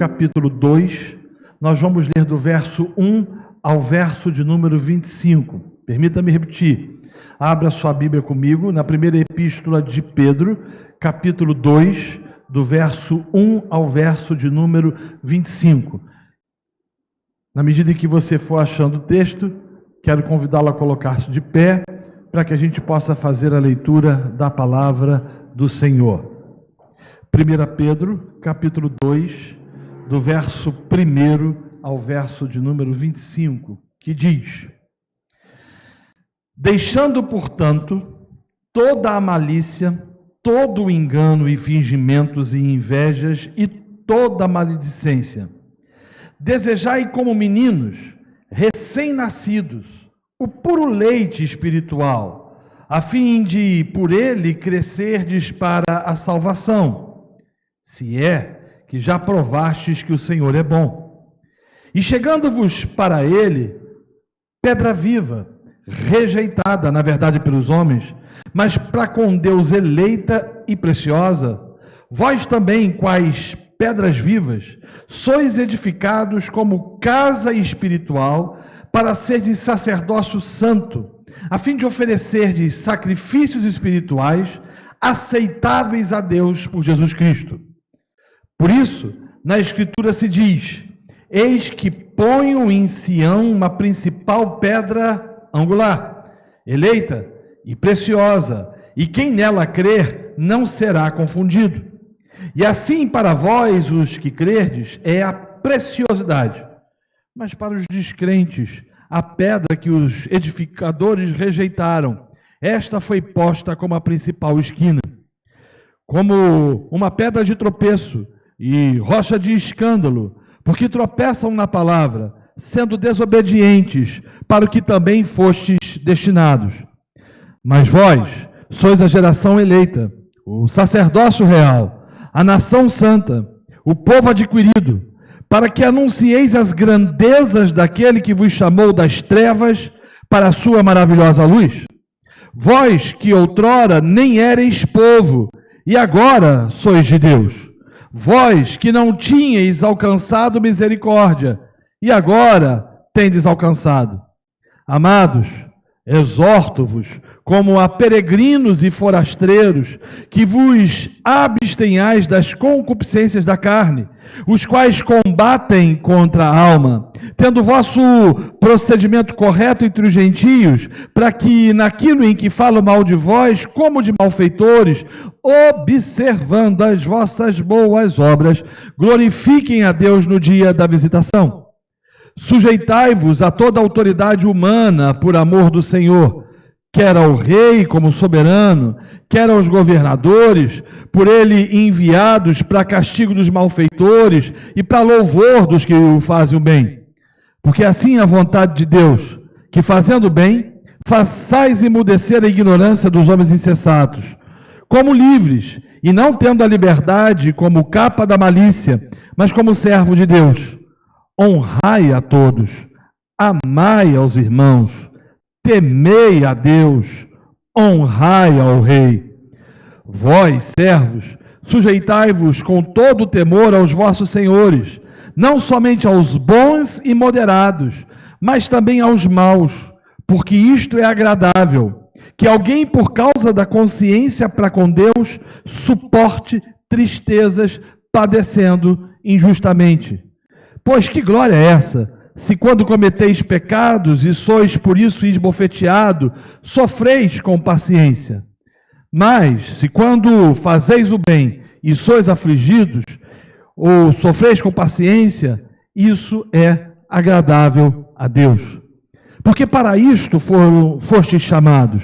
capítulo 2, nós vamos ler do verso 1 ao verso de número 25. Permita-me repetir. Abra sua Bíblia comigo na primeira epístola de Pedro, capítulo 2, do verso 1 ao verso de número 25. Na medida em que você for achando o texto, quero convidá-lo a colocar-se de pé, para que a gente possa fazer a leitura da palavra do Senhor. 1 Pedro, capítulo 2, do verso 1 ao verso de número 25, que diz: deixando, portanto, toda a malícia, todo o engano e fingimentos e invejas e toda a maledicência, desejai como meninos recém-nascidos o puro leite espiritual, a fim de por ele crescerdes para a salvação, se é que já provastes que o Senhor é bom. E chegando-vos para ele, pedra viva, rejeitada, na verdade, pelos homens, mas para com Deus eleita e preciosa, vós também, quais pedras vivas, sois edificados como casa espiritual, para serdes sacerdócio santo, a fim de oferecerdes sacrifícios espirituais aceitáveis a Deus por Jesus Cristo. Por isso, na Escritura se diz: eis que ponho em Sião uma principal pedra angular, eleita e preciosa, e quem nela crer não será confundido. E assim para vós, os que crerdes, é a preciosidade, mas para os descrentes, a pedra que os edificadores rejeitaram, esta foi posta como a principal esquina, como uma pedra de tropeço e rocha de escândalo, porque tropeçam na palavra, sendo desobedientes, para o que também fostes destinados. Mas vós sois a geração eleita, o sacerdócio real, a nação santa, o povo adquirido, para que anuncieis as grandezas daquele que vos chamou das trevas para a sua maravilhosa luz. Vós que outrora nem éreis povo, e agora sois de Deus. Vós que não tinhais alcançado misericórdia, e agora tendes alcançado. Amados, exorto-vos, como a peregrinos e forasteiros, que vos abstenhais das concupiscências da carne, os quais combatem contra a alma, tendo vosso procedimento correto entre os gentios, para que naquilo em que falam mal de vós, como de malfeitores, observando as vossas boas obras, glorifiquem a Deus no dia da visitação. Sujeitai-vos a toda a autoridade humana por amor do Senhor, quer ao rei como soberano, quer aos governadores, por ele enviados para castigo dos malfeitores e para louvor dos que o fazem o bem. Porque assim é a vontade de Deus, que fazendo o bem, façais emudecer a ignorância dos homens insensatos, como livres, e não tendo a liberdade como capa da malícia, mas como servo de Deus. Honrai a todos, amai aos irmãos, temei a Deus, honrai ao rei. Vós, servos, sujeitai-vos com todo o temor aos vossos senhores, não somente aos bons e moderados, mas também aos maus, porque isto é agradável, que alguém, por causa da consciência para com Deus, suporte tristezas, padecendo injustamente. Pois que glória é essa, se quando cometeis pecados e sois por isso esbofeteado, sofreis com paciência? Mas, se quando fazeis o bem e sois afligidos, ou sofreis com paciência, isso é agradável a Deus. Porque para isto fostes chamados,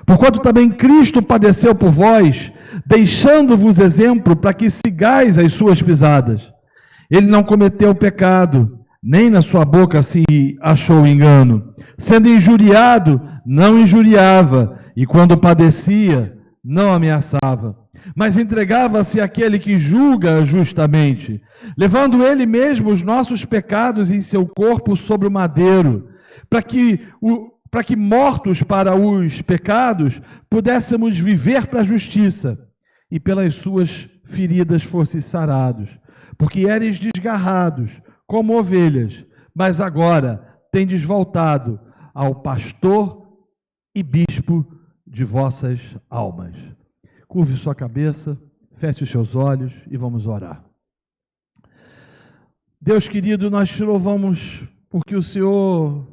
porquanto também Cristo padeceu por vós, deixando-vos exemplo para que sigais as suas pisadas. Ele não cometeu pecado, nem na sua boca se achou engano. Sendo injuriado, não injuriava, e quando padecia, não ameaçava, mas entregava-se àquele que julga justamente, levando ele mesmo os nossos pecados em seu corpo sobre o madeiro, para que mortos para os pecados, pudéssemos viver para a justiça, e pelas suas feridas fosse sarados. porque eres desgarrados como ovelhas, mas agora tendes voltado ao pastor e bispo de vossas almas. Curve sua cabeça, feche os seus olhos e vamos orar. Deus querido, nós te louvamos porque o Senhor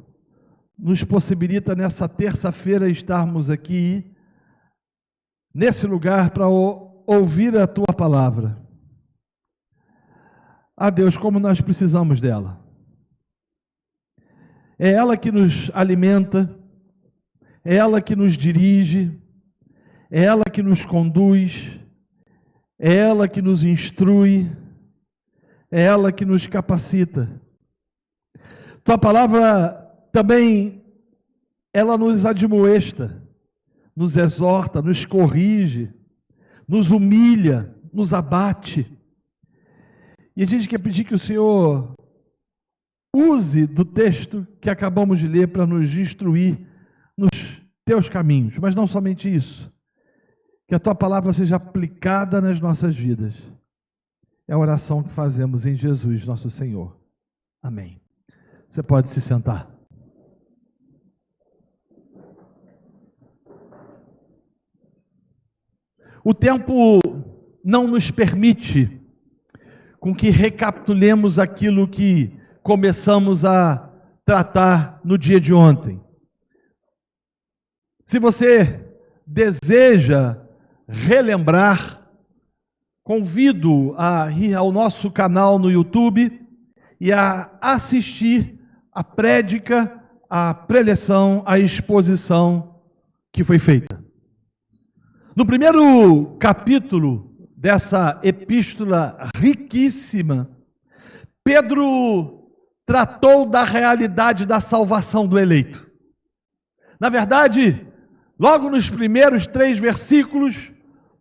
nos possibilita nessa terça-feira estarmos aqui, nesse lugar, para ouvir a Tua palavra. Ah, Deus, como nós precisamos dela. É ela que nos alimenta, é ela que nos dirige, é ela que nos conduz, é ela que nos instrui, é ela que nos capacita. Tua palavra também, ela nos admoesta, nos exorta, nos corrige, nos humilha, nos abate. E a gente quer pedir que o Senhor use do texto que acabamos de ler para nos instruir nos teus caminhos, mas não somente isso, que a tua palavra seja aplicada nas nossas vidas. É a oração que fazemos em Jesus, nosso Senhor. Amém. Você pode se sentar. O tempo não nos permite com que recapitulemos aquilo que começamos a tratar no dia de ontem. Se você deseja relembrar, convido a ir ao nosso canal no YouTube e a assistir a prédica, a preleção, a exposição que foi feita. No primeiro capítulo dessa epístola riquíssima, Pedro tratou da realidade da salvação do eleito. Na verdade, logo nos primeiros 3 versículos,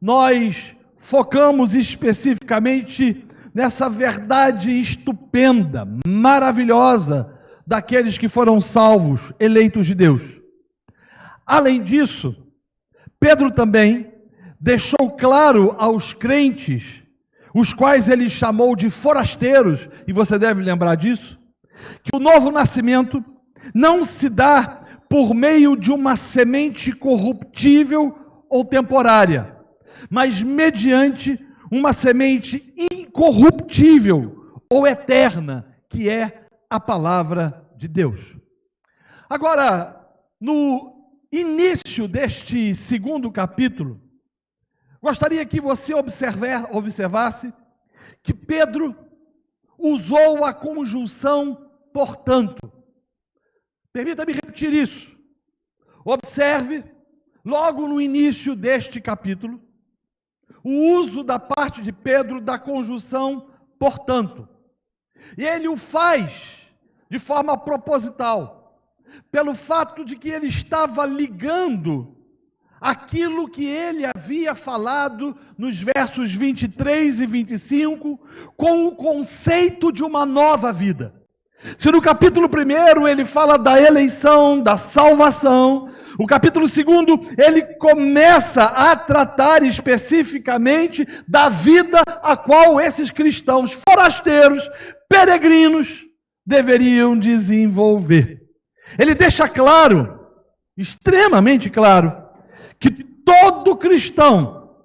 nós focamos especificamente nessa verdade estupenda, maravilhosa, daqueles que foram salvos, eleitos de Deus. Além disso, Pedro também deixou claro aos crentes, os quais ele chamou de forasteiros, e você deve lembrar disso, que o novo nascimento não se dá por meio de uma semente corruptível ou temporária, mas mediante uma semente incorruptível ou eterna, que é a palavra de Deus. Agora, no início deste segundo capítulo, gostaria que você observasse que Pedro usou a conjunção portanto. Permita-me repetir isso. Observe, logo no início deste capítulo, o uso da parte de Pedro da conjunção portanto. E ele o faz de forma proposital, pelo fato de que ele estava ligando aquilo que ele havia falado nos versos 23 e 25 com o conceito de uma nova vida. Se no capítulo 1 ele fala da eleição, da salvação, o capítulo 2 ele começa a tratar especificamente da vida a qual esses cristãos forasteiros, peregrinos, deveriam desenvolver. Ele deixa claro, extremamente claro, que todo cristão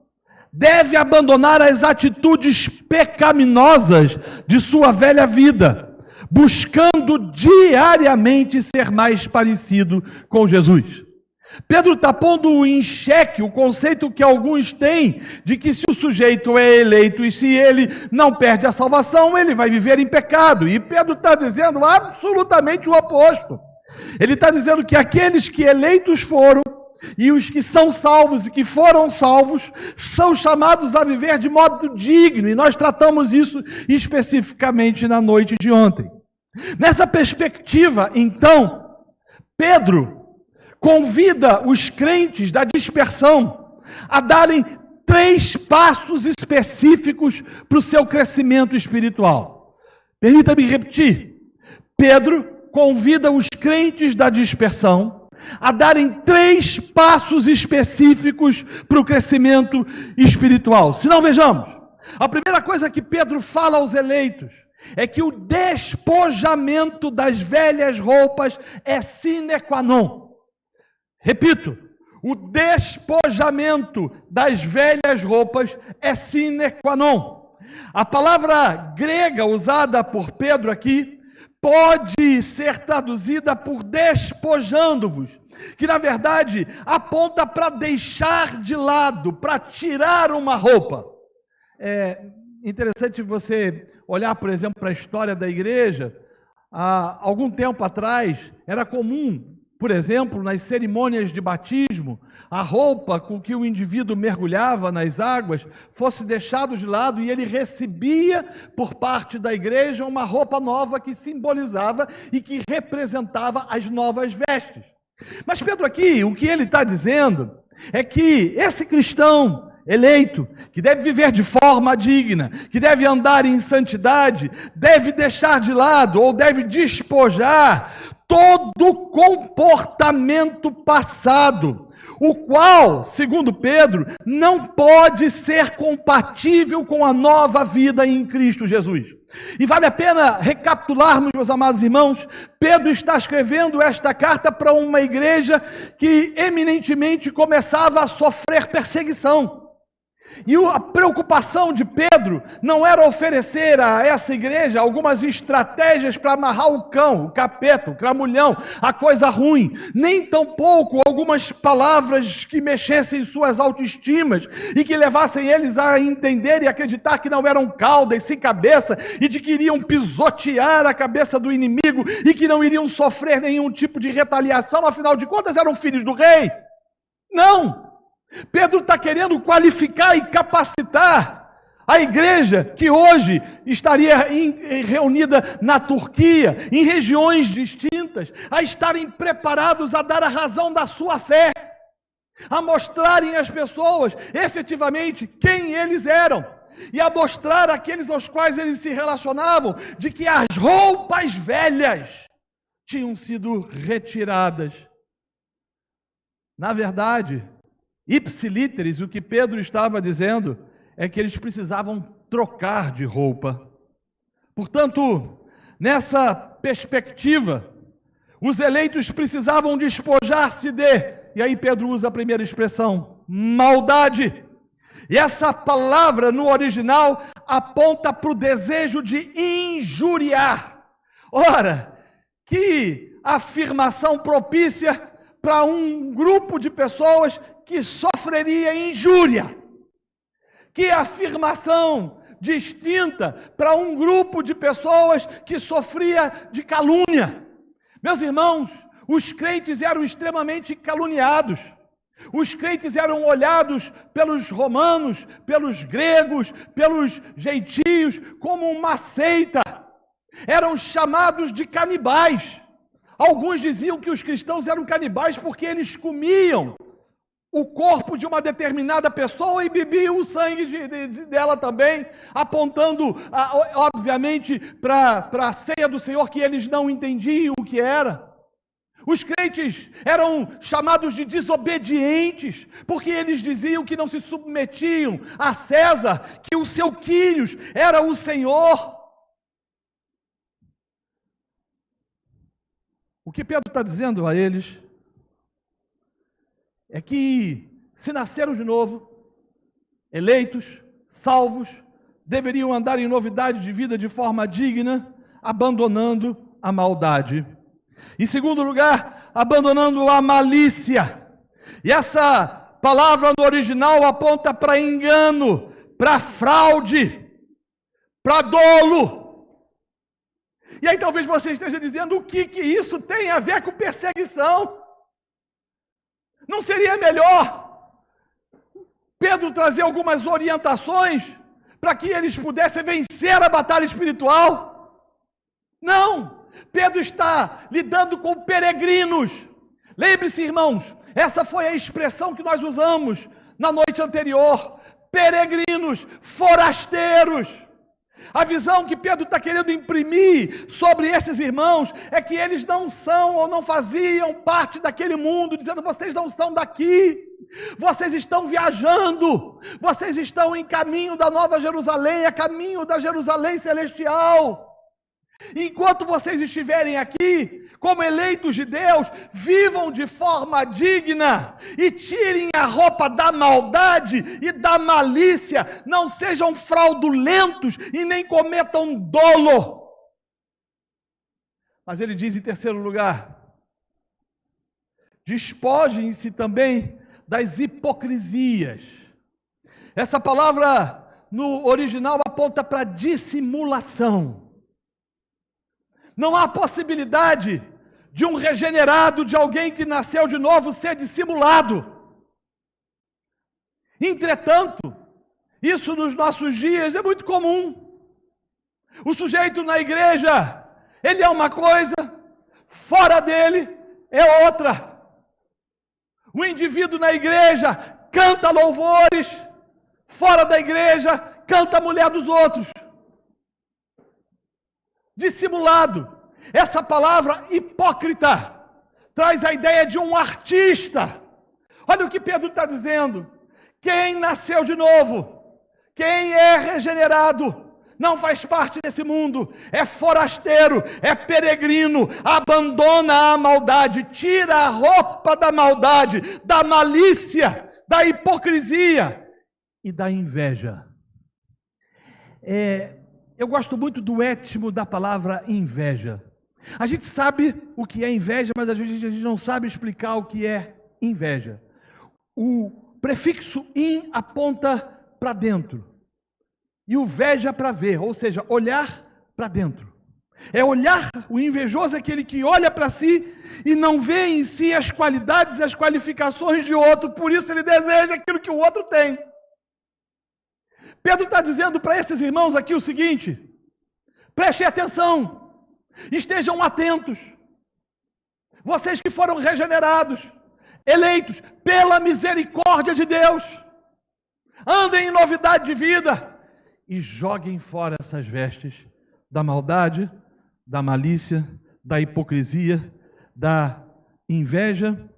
deve abandonar as atitudes pecaminosas de sua velha vida, buscando diariamente ser mais parecido com Jesus. Pedro está pondo em xeque o conceito que alguns têm de que se o sujeito é eleito e se ele não perde a salvação, ele vai viver em pecado. E Pedro está dizendo absolutamente o oposto. Ele está dizendo que aqueles que eleitos foram e os que são salvos e que foram salvos são chamados a viver de modo digno. E nós tratamos isso especificamente na noite de ontem. Nessa perspectiva, então, Pedro convida os crentes da dispersão a darem 3 passos específicos para o seu crescimento espiritual. Permita-me repetir. Pedro convida os crentes da dispersão a darem 3 passos específicos para o crescimento espiritual. Se não, vejamos. A primeira coisa que Pedro fala aos eleitos é que o despojamento das velhas roupas é sine qua non. Repito, o despojamento das velhas roupas é sine qua non. A palavra grega usada por Pedro aqui pode ser traduzida por despojando-vos, que na verdade aponta para deixar de lado, para tirar uma roupa. É interessante você olhar, por exemplo, para a história da igreja. Há algum tempo atrás, era comum, por exemplo, nas cerimônias de batismo, a roupa com que o indivíduo mergulhava nas águas fosse deixado de lado e ele recebia, por parte da igreja, uma roupa nova que simbolizava e que representava as novas vestes. Mas Pedro aqui, o que ele está dizendo é que esse cristão eleito, que deve viver de forma digna, que deve andar em santidade, deve deixar de lado ou deve despojar todo comportamento passado, o qual, segundo Pedro, não pode ser compatível com a nova vida em Cristo Jesus. E vale a pena recapitularmos, meus amados irmãos, Pedro está escrevendo esta carta para uma igreja que eminentemente começava a sofrer perseguição. E a preocupação de Pedro não era oferecer a essa igreja algumas estratégias para amarrar o cão, o capeta, o cramulhão, a coisa ruim, nem tampouco algumas palavras que mexessem em suas autoestimas e que levassem eles a entender e acreditar que não eram cauda e sim cabeça e de que iriam pisotear a cabeça do inimigo e que não iriam sofrer nenhum tipo de retaliação, afinal de contas eram filhos do rei. Não! Pedro está querendo qualificar e capacitar a igreja que hoje estaria reunida na Turquia, em regiões distintas, a estarem preparados a dar a razão da sua fé, a mostrarem às pessoas efetivamente quem eles eram e a mostrar àqueles aos quais eles se relacionavam de que as roupas velhas tinham sido retiradas. Na verdade, ipsilíteres, o que Pedro estava dizendo é que eles precisavam trocar de roupa. Portanto, nessa perspectiva, os eleitos precisavam despojar-se e aí Pedro usa a primeira expressão, maldade. E essa palavra no original aponta para o desejo de injuriar. Ora, que afirmação propícia para um grupo de pessoas que sofreria injúria. Que afirmação distinta para um grupo de pessoas que sofria de calúnia. Meus irmãos, os crentes eram extremamente caluniados. Os crentes eram olhados pelos romanos, pelos gregos, pelos gentios, como uma seita. Eram chamados de canibais. Alguns diziam que os cristãos eram canibais porque eles comiam o corpo de uma determinada pessoa e bebiam o sangue dela também, apontando, obviamente, para a ceia do Senhor, que eles não entendiam o que era. Os crentes eram chamados de desobedientes, porque eles diziam que não se submetiam a César, que o seu Quírios era o Senhor. O que Pedro está dizendo a eles é que, se nasceram de novo, eleitos, salvos, deveriam andar em novidade de vida de forma digna, abandonando a maldade. Em segundo lugar, abandonando a malícia. E essa palavra no original aponta para engano, para fraude, para dolo. E aí talvez você esteja dizendo, o que isso tem a ver com perseguição? Não seria melhor Pedro trazer algumas orientações para que eles pudessem vencer a batalha espiritual? Não! Pedro está lidando com peregrinos. Lembre-se, irmãos, essa foi a expressão que nós usamos na noite anterior. Peregrinos, forasteiros. A visão que Pedro está querendo imprimir sobre esses irmãos é que eles não são ou não faziam parte daquele mundo, dizendo, vocês não são daqui, Vocês estão viajando, vocês estão em caminho da Nova Jerusalém, a caminho da Jerusalém celestial. Enquanto vocês estiverem aqui, como eleitos de Deus, vivam de forma digna e tirem a roupa da maldade e da malícia, não sejam fraudulentos e nem cometam dolo. Mas ele diz em terceiro lugar, despojem-se também das hipocrisias. Essa palavra no original aponta para dissimulação. Não há possibilidade de um regenerado, de alguém que nasceu de novo, ser dissimulado. Entretanto, isso nos nossos dias é muito comum. O sujeito na igreja, ele é uma coisa, fora dele é outra. O indivíduo na igreja canta louvores, fora da igreja canta a mulher dos outros. Dissimulado. Essa palavra hipócrita traz a ideia de um artista. Olha o que Pedro está dizendo. Quem nasceu de novo, quem é regenerado, não faz parte desse mundo, é forasteiro, é peregrino, abandona a maldade, tira a roupa da maldade, da malícia, da hipocrisia e da inveja. Eu gosto muito do étimo da palavra inveja. A gente sabe o que é inveja, mas às vezes a gente não sabe explicar o que é inveja. O prefixo in aponta para dentro e o veja para ver, ou seja, olhar para dentro. É olhar, o invejoso é aquele que olha para si e não vê em si as qualidades e as qualificações de outro, por isso ele deseja aquilo que o outro tem. Pedro está dizendo para esses irmãos aqui o seguinte: prestem atenção, estejam atentos, vocês que foram regenerados, eleitos pela misericórdia de Deus, andem em novidade de vida e joguem fora essas vestes da maldade, da malícia, da hipocrisia, da inveja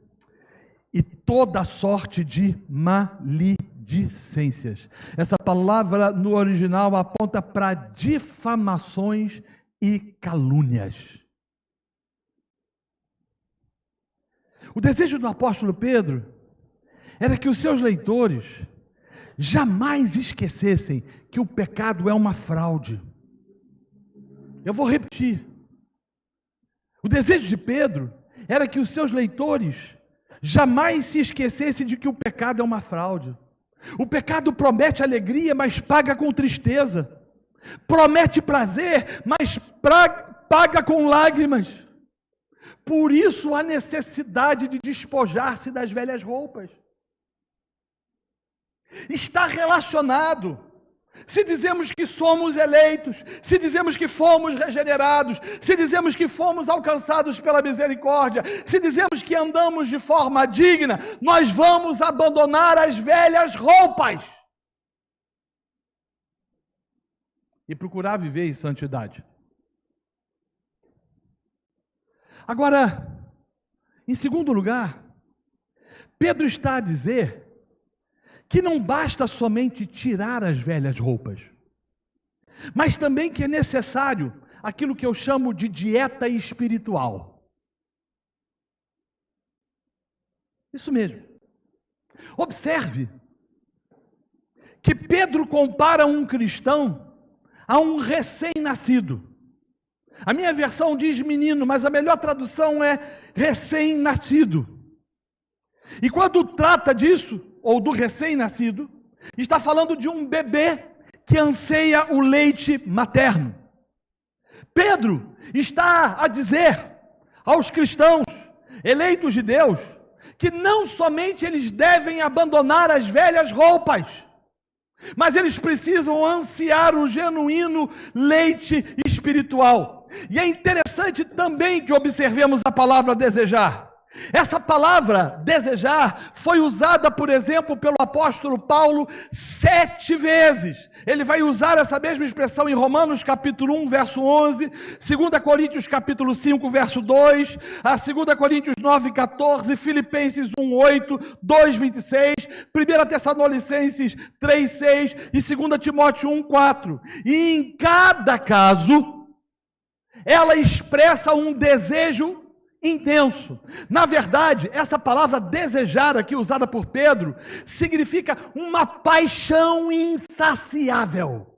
e toda sorte de maledicências. Essa palavra no original aponta para difamações e calúnias. O desejo do apóstolo Pedro era que os seus leitores jamais esquecessem que o pecado é uma fraude. Eu vou repetir. O desejo de Pedro era que os seus leitores jamais se esquecessem de que o pecado é uma fraude. O pecado promete alegria, mas paga com tristeza. Promete prazer, mas paga com lágrimas. Por isso a necessidade de despojar-se das velhas roupas. Está relacionado. Se dizemos que somos eleitos, se dizemos que fomos regenerados, se dizemos que fomos alcançados pela misericórdia, se dizemos que andamos de forma digna, nós vamos abandonar as velhas roupas e procurar viver em santidade. Agora, em segundo lugar, Pedro está a dizer que não basta somente tirar as velhas roupas, mas também que é necessário aquilo que eu chamo de dieta espiritual. Isso mesmo. Observe que Pedro compara um cristão a um recém-nascido. A minha versão diz menino, mas a melhor tradução é recém-nascido. E quando trata disso, ou do recém-nascido, está falando de um bebê que anseia o leite materno. Pedro está a dizer aos cristãos eleitos de Deus que não somente eles devem abandonar as velhas roupas, mas eles precisam ansiar o genuíno leite espiritual. E é interessante também que observemos a palavra desejar. Essa palavra, desejar, foi usada, por exemplo, pelo apóstolo Paulo 7 vezes. Ele vai usar essa mesma expressão em Romanos capítulo 1, verso 11, 2 Coríntios capítulo 5, verso 2, a 2 Coríntios 9, 14, Filipenses 1, 8, 2, 26, 1 Tessalonicenses 3, 6 e 2 Timóteo 1, 4. E em cada caso, ela expressa um desejo intenso. Na verdade, essa palavra desejar aqui usada por Pedro significa uma paixão insaciável.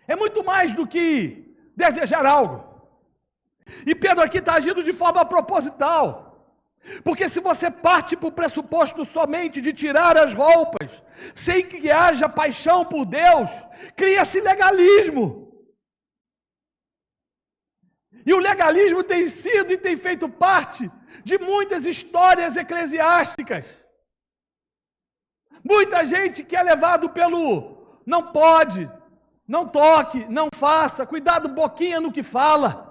É muito mais do que desejar algo. E Pedro aqui está agindo de forma proposital. Porque se você parte para o pressuposto somente de tirar as roupas, sem que haja paixão por Deus, cria-se legalismo. E o legalismo tem sido e tem feito parte de muitas histórias eclesiásticas. Muita gente que é levado pelo não pode, não toque, não faça, cuidado boquinha no que fala.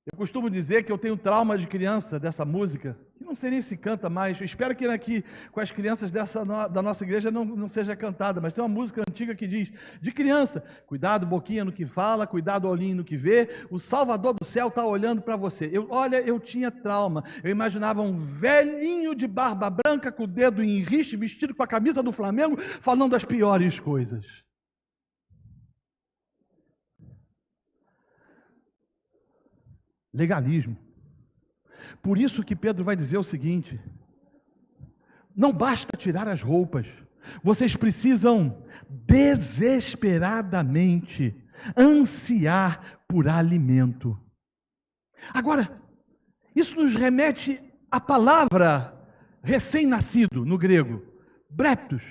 Eu costumo dizer que eu tenho trauma de criança dessa música, que não sei nem se canta mais. Eu espero que aqui com as crianças da nossa igreja não seja cantada, mas tem uma música antiga que diz, de criança, cuidado boquinha no que fala, cuidado olhinho no que vê, o Salvador do céu está olhando para você. Eu tinha trauma, eu imaginava um velhinho de barba branca com o dedo em riste, vestido com a camisa do Flamengo, falando as piores coisas. Legalismo. Por isso que Pedro vai dizer o seguinte: não basta tirar as roupas, vocês precisam desesperadamente ansiar por alimento. Agora, isso nos remete à palavra recém-nascido no grego, breptos,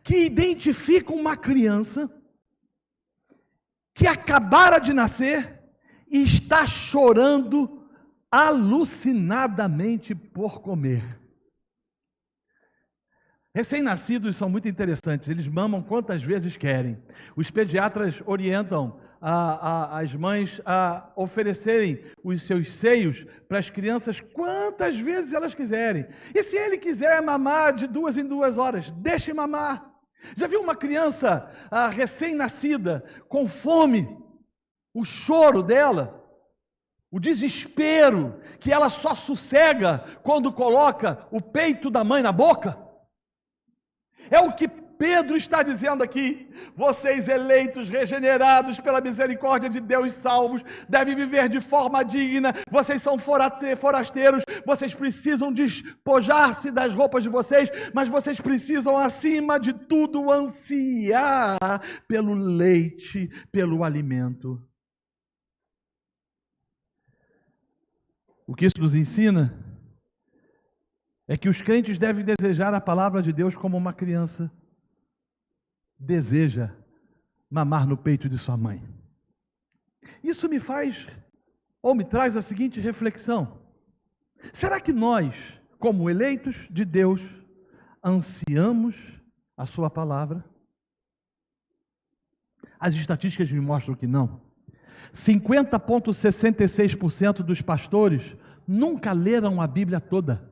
que identifica uma criança que acabara de nascer e está chorando alucinadamente por comer. Recém-nascidos são muito interessantes, eles mamam quantas vezes querem. Os pediatras orientam as mães a oferecerem os seus seios para as crianças quantas vezes elas quiserem. E se ele quiser mamar de 2 em 2 horas, deixe mamar. Já viu uma criança recém-nascida com fome? O choro dela, o desespero, que ela só sossega quando coloca o peito da mãe na boca. É o que Pedro está dizendo aqui. Vocês eleitos, regenerados pela misericórdia de Deus, salvos, devem viver de forma digna. Vocês são forasteiros, vocês precisam despojar-se das roupas de vocês, mas vocês precisam, acima de tudo, ansiar pelo leite, pelo alimento. O que isso nos ensina é que os crentes devem desejar a palavra de Deus como uma criança deseja mamar no peito de sua mãe. Isso me faz, ou me traz a seguinte reflexão: será que nós, como eleitos de Deus, ansiamos a sua palavra? As estatísticas me mostram que não. 50,66% dos pastores nunca leram a Bíblia toda.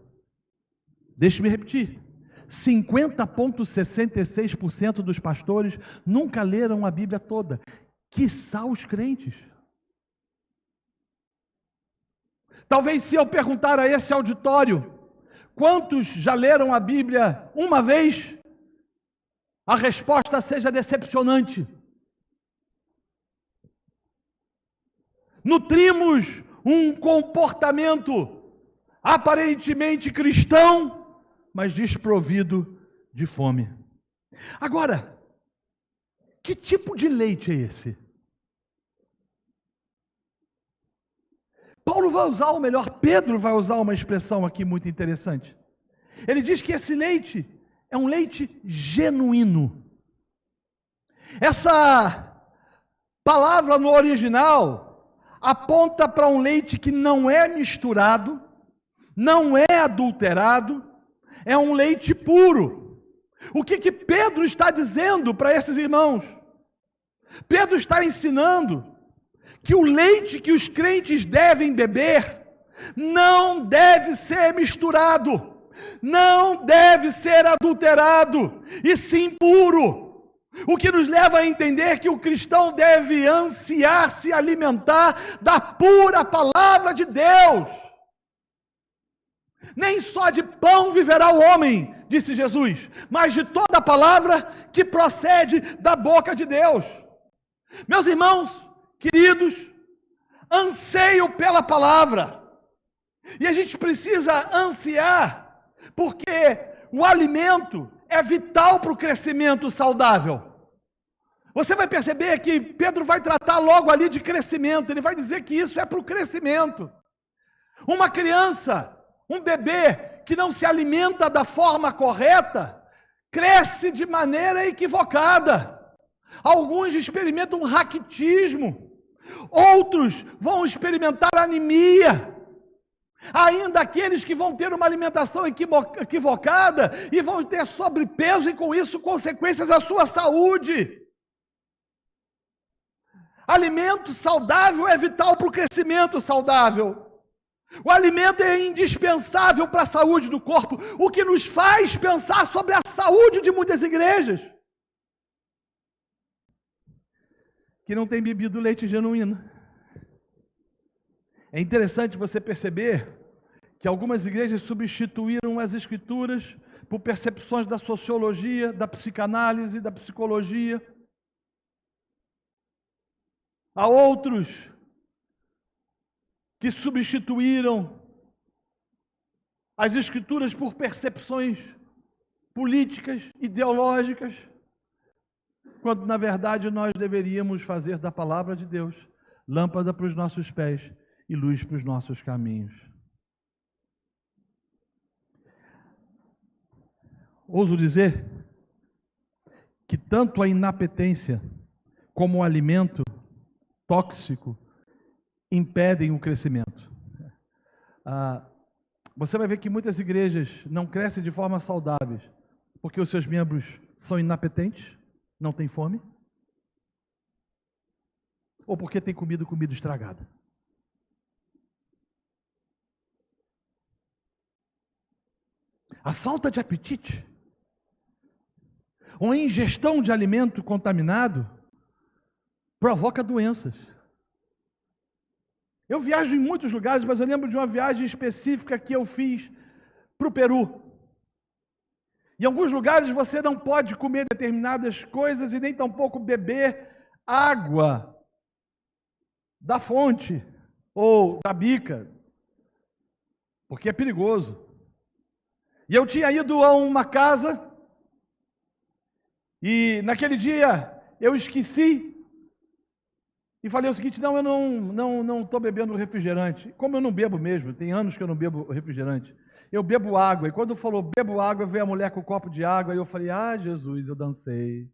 Deixe-me repetir. 50,66% dos pastores nunca leram a Bíblia toda. Quiçá os crentes. Talvez se eu perguntar a esse auditório, quantos já leram a Bíblia uma vez, a resposta seja decepcionante. Nutrimos um comportamento aparentemente cristão, mas desprovido de fome. Agora, que tipo de leite é esse? Paulo vai usar, ou melhor, Pedro vai usar uma expressão aqui muito interessante. Ele diz que esse leite é um leite genuíno. Essa palavra no original aponta para um leite que não é misturado, não é adulterado, é um leite puro. O que Pedro está dizendo para esses irmãos? Pedro está ensinando que o leite que os crentes devem beber não deve ser misturado, não deve ser adulterado, e sim puro. O que nos leva a entender que o cristão deve ansiar se alimentar da pura palavra de Deus. Nem só de pão viverá o homem, disse Jesus, mas de toda a palavra que procede da boca de Deus. Meus irmãos, queridos, anseio pela palavra. E a gente precisa ansiar, porque o alimento é vital para o crescimento saudável. Você vai perceber que Pedro vai tratar logo ali de crescimento, ele vai dizer que isso é para o crescimento. Uma criança, um bebê que não se alimenta da forma correta, cresce de maneira equivocada. Alguns experimentam raquitismo, outros vão experimentar anemia. Ainda aqueles que vão ter uma alimentação equivocada e vão ter sobrepeso e com isso consequências à sua saúde. Alimento saudável é vital para o crescimento saudável. O alimento é indispensável para a saúde do corpo, o que nos faz pensar sobre a saúde de muitas igrejas que não têm bebido leite genuíno. É interessante você perceber que algumas igrejas substituíram as escrituras por percepções da sociologia, da psicanálise, da psicologia. Há outros que substituíram as escrituras por percepções políticas, ideológicas, quando na verdade nós deveríamos fazer da palavra de Deus lâmpada para os nossos pés e luz para os nossos caminhos. Ouso dizer que tanto a inapetência como o alimento tóxico impedem o crescimento. Você vai ver que muitas igrejas não crescem de forma saudável, porque os seus membros são inapetentes, não têm fome, ou porque têm comido comida estragada. A falta de apetite, ou a ingestão de alimento contaminado, provoca doenças. Eu viajo em muitos lugares, mas eu lembro de uma viagem específica que eu fiz para o Peru. Em alguns lugares você não pode comer determinadas coisas e nem tampouco beber água da fonte ou da bica, porque é perigoso. E eu tinha ido a uma casa e naquele dia eu esqueci e falei o seguinte: não, eu não estou bebendo refrigerante. Como eu não bebo mesmo, tem anos que eu não bebo refrigerante. Eu bebo água. E quando falou bebo água, veio a mulher com o copo de água e eu falei: ah, Jesus, eu dancei.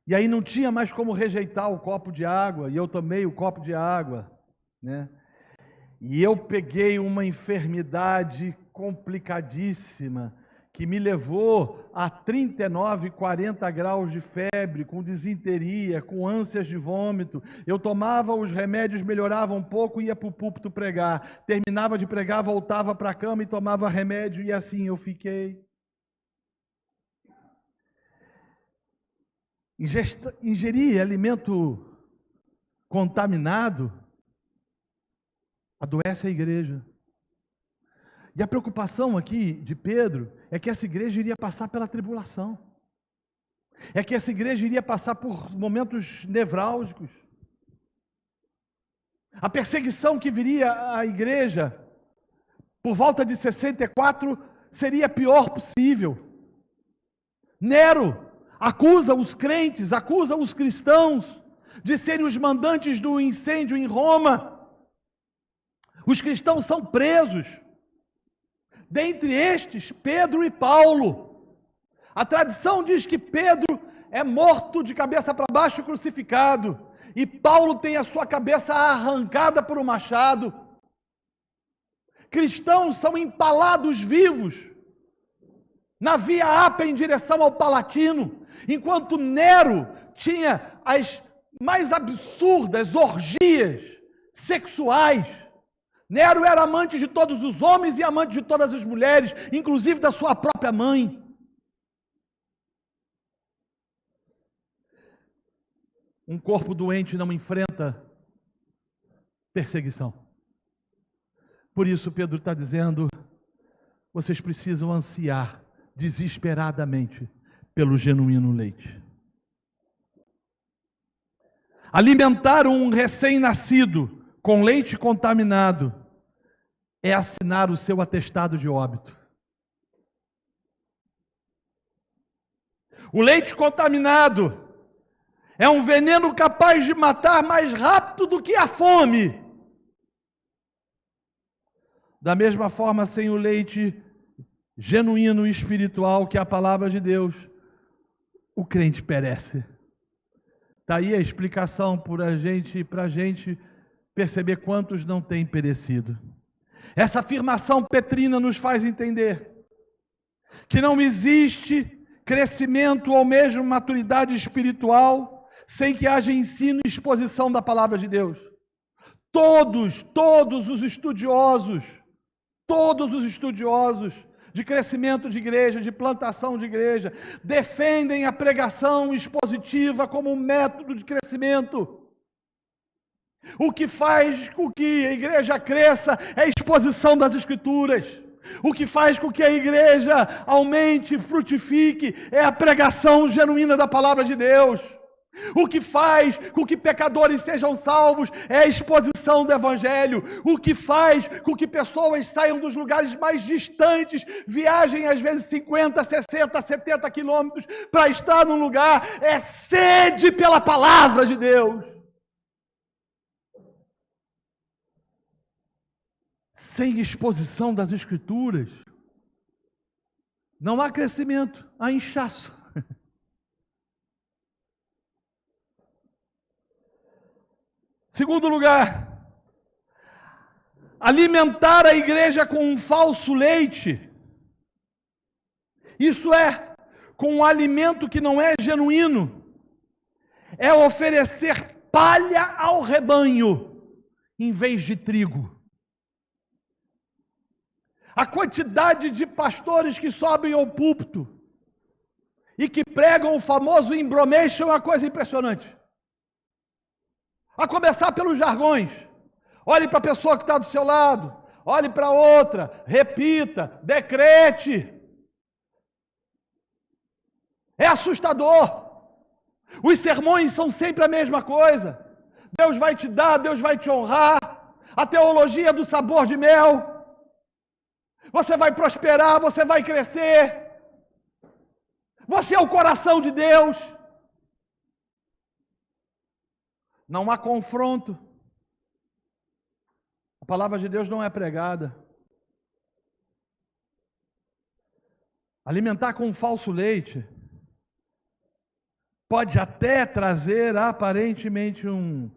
E aí não tinha mais como rejeitar o copo de água e eu tomei o copo de água, né? E eu peguei uma enfermidade complicadíssima, que me levou a 39, 40 graus de febre, com disenteria, com ânsias de vômito. Eu tomava os remédios, melhorava um pouco, ia para o púlpito pregar. Terminava de pregar, voltava para a cama e tomava remédio, e assim eu fiquei. Ingerir alimento contaminado adoece a igreja. E a preocupação aqui de Pedro é que essa igreja iria passar pela tribulação. É que essa igreja iria passar por momentos nevrálgicos. A perseguição que viria à igreja por volta de 64 seria a pior possível. Nero acusa os crentes, acusa os cristãos de serem os mandantes do incêndio em Roma. Os cristãos são presos. Dentre estes, Pedro e Paulo. A tradição diz que Pedro é morto de cabeça para baixo crucificado, e Paulo tem a sua cabeça arrancada por um machado. Cristãos são empalados vivos na Via Ápia em direção ao Palatino, enquanto Nero tinha as mais absurdas orgias sexuais Nero era amante de todos os homens e amante de todas as mulheres, inclusive da sua própria mãe. Um corpo doente não enfrenta perseguição. Por isso Pedro está dizendo, vocês precisam ansiar desesperadamente pelo genuíno leite. Alimentar um recém-nascido com leite contaminado é assinar o seu atestado de óbito. O leite contaminado é um veneno capaz de matar mais rápido do que a fome. Da mesma forma, sem o leite genuíno e espiritual, que é a palavra de Deus, o crente perece. Está aí a explicação para a gente perceber quantos não têm perecido. Essa afirmação petrina nos faz entender que não existe crescimento ou mesmo maturidade espiritual sem que haja ensino e exposição da palavra de Deus. Todos os estudiosos de crescimento de igreja, de plantação de igreja, defendem a pregação expositiva como um método de crescimento. O que faz com que a igreja cresça é a exposição das Escrituras. O que faz com que a igreja aumente, frutifique, é a pregação genuína da palavra de Deus. O que faz com que pecadores sejam salvos é a exposição do Evangelho. O que faz com que pessoas saiam dos lugares mais distantes, viajem às vezes 50, 60, 70 quilômetros para estar num lugar, é sede pela palavra de Deus. Sem exposição das Escrituras, não há crescimento, há inchaço. Segundo lugar, alimentar a igreja com um falso leite, isso é, com um alimento que não é genuíno, é oferecer palha ao rebanho, em vez de trigo. A quantidade de pastores que sobem ao púlpito e que pregam o famoso embromation é uma coisa impressionante. A começar pelos jargões. Olhe para a pessoa que está do seu lado, olhe para outra, repita, decrete. É assustador. Os sermões são sempre a mesma coisa. Deus vai te dar, Deus vai te honrar. A teologia do sabor de mel. Você vai prosperar, você vai crescer. Você é o coração de Deus. Não há confronto. A palavra de Deus não é pregada. Alimentar com falso leite pode até trazer aparentemente um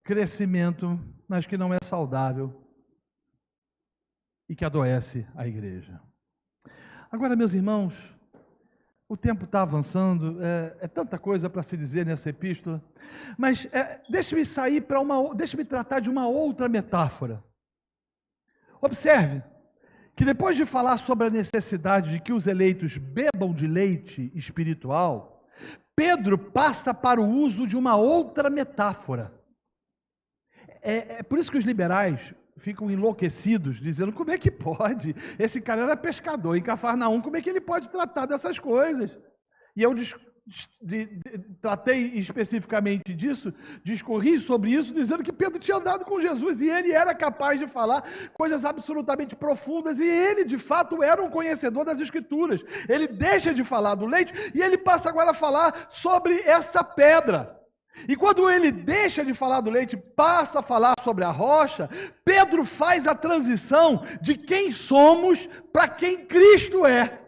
crescimento, mas que não é saudável e que adoece a igreja. Agora, meus irmãos, o tempo está avançando, é tanta coisa para se dizer nessa epístola, mas deixe-me tratar de uma outra metáfora. Observe que depois de falar sobre a necessidade de que os eleitos bebam de leite espiritual, Pedro passa para o uso de uma outra metáfora. É por isso que os liberais ficam enlouquecidos, dizendo, como é que pode? Esse cara era pescador em Cafarnaum, como é que ele pode tratar dessas coisas? E eu tratei especificamente disso, discorri sobre isso, dizendo que Pedro tinha andado com Jesus e ele era capaz de falar coisas absolutamente profundas e ele, de fato, era um conhecedor das Escrituras. Ele deixa de falar do leite e ele passa agora a falar sobre essa pedra. E quando ele deixa de falar do leite, passa a falar sobre a rocha, Pedro faz a transição de quem somos para quem Cristo é.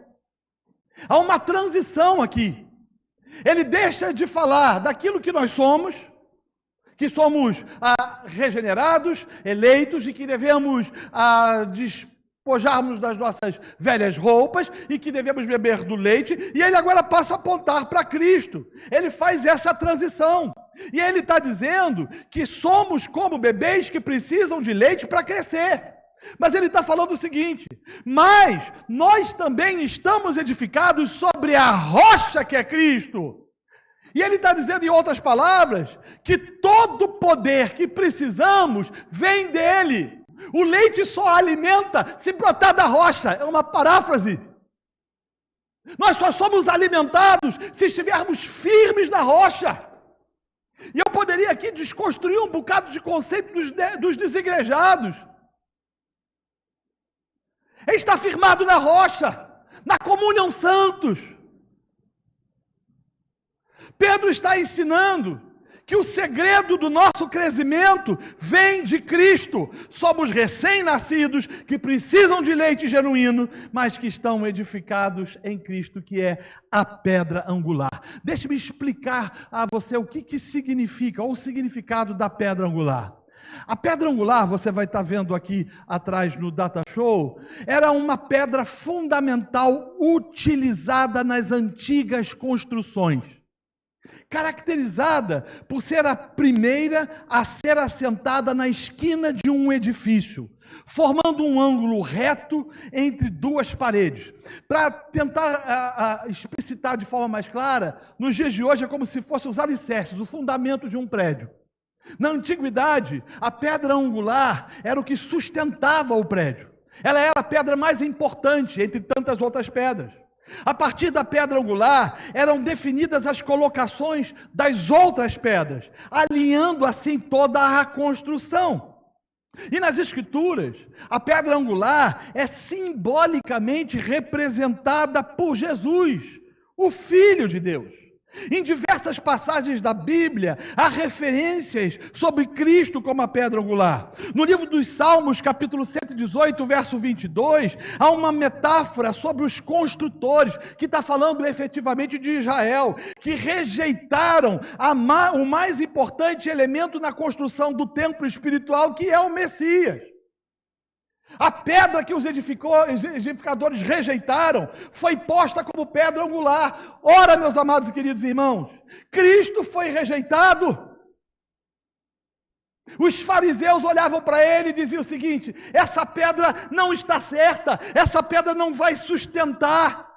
Há uma transição aqui. Ele deixa de falar daquilo que nós somos, que somos regenerados, eleitos e que devemos despojarmos das nossas velhas roupas e que devemos beber do leite, e ele agora passa a apontar para Cristo. Ele faz essa transição. E ele está dizendo que somos como bebês que precisam de leite para crescer. Mas ele está falando o seguinte: mas nós também estamos edificados sobre a rocha que é Cristo. E ele está dizendo, em outras palavras, que todo o poder que precisamos vem dele. O leite só alimenta se brotar da rocha. É uma paráfrase. Nós só somos alimentados se estivermos firmes na rocha. E eu poderia aqui desconstruir um bocado de conceito dos desigrejados. É estar firmado na rocha, na comunhão santos. Pedro está ensinando que o segredo do nosso crescimento vem de Cristo. Somos recém-nascidos que precisam de leite genuíno, mas que estão edificados em Cristo, que é a pedra angular. Deixe-me explicar a você o que significa, ou o significado da pedra angular. A pedra angular, você vai estar vendo aqui atrás no Data Show, era uma pedra fundamental utilizada nas antigas construções, caracterizada por ser a primeira a ser assentada na esquina de um edifício, formando um ângulo reto entre duas paredes. Para tentar explicitar de forma mais clara, nos dias de hoje é como se fossem os alicerces, o fundamento de um prédio. Na antiguidade, a pedra angular era o que sustentava o prédio. Ela era a pedra mais importante entre tantas outras pedras. A partir da pedra angular, eram definidas as colocações das outras pedras, alinhando assim toda a construção. E nas Escrituras, a pedra angular é simbolicamente representada por Jesus, o Filho de Deus. Em diversas passagens da Bíblia, há referências sobre Cristo como a pedra angular. No livro dos Salmos, capítulo 118, verso 22, há uma metáfora sobre os construtores, que está falando efetivamente de Israel, que rejeitaram o mais importante elemento na construção do templo espiritual, que é o Messias. A pedra que os edificadores rejeitaram foi posta como pedra angular. Ora, meus amados e queridos irmãos, Cristo foi rejeitado. Os fariseus olhavam para ele e diziam o seguinte: essa pedra não está certa, essa pedra não vai sustentar.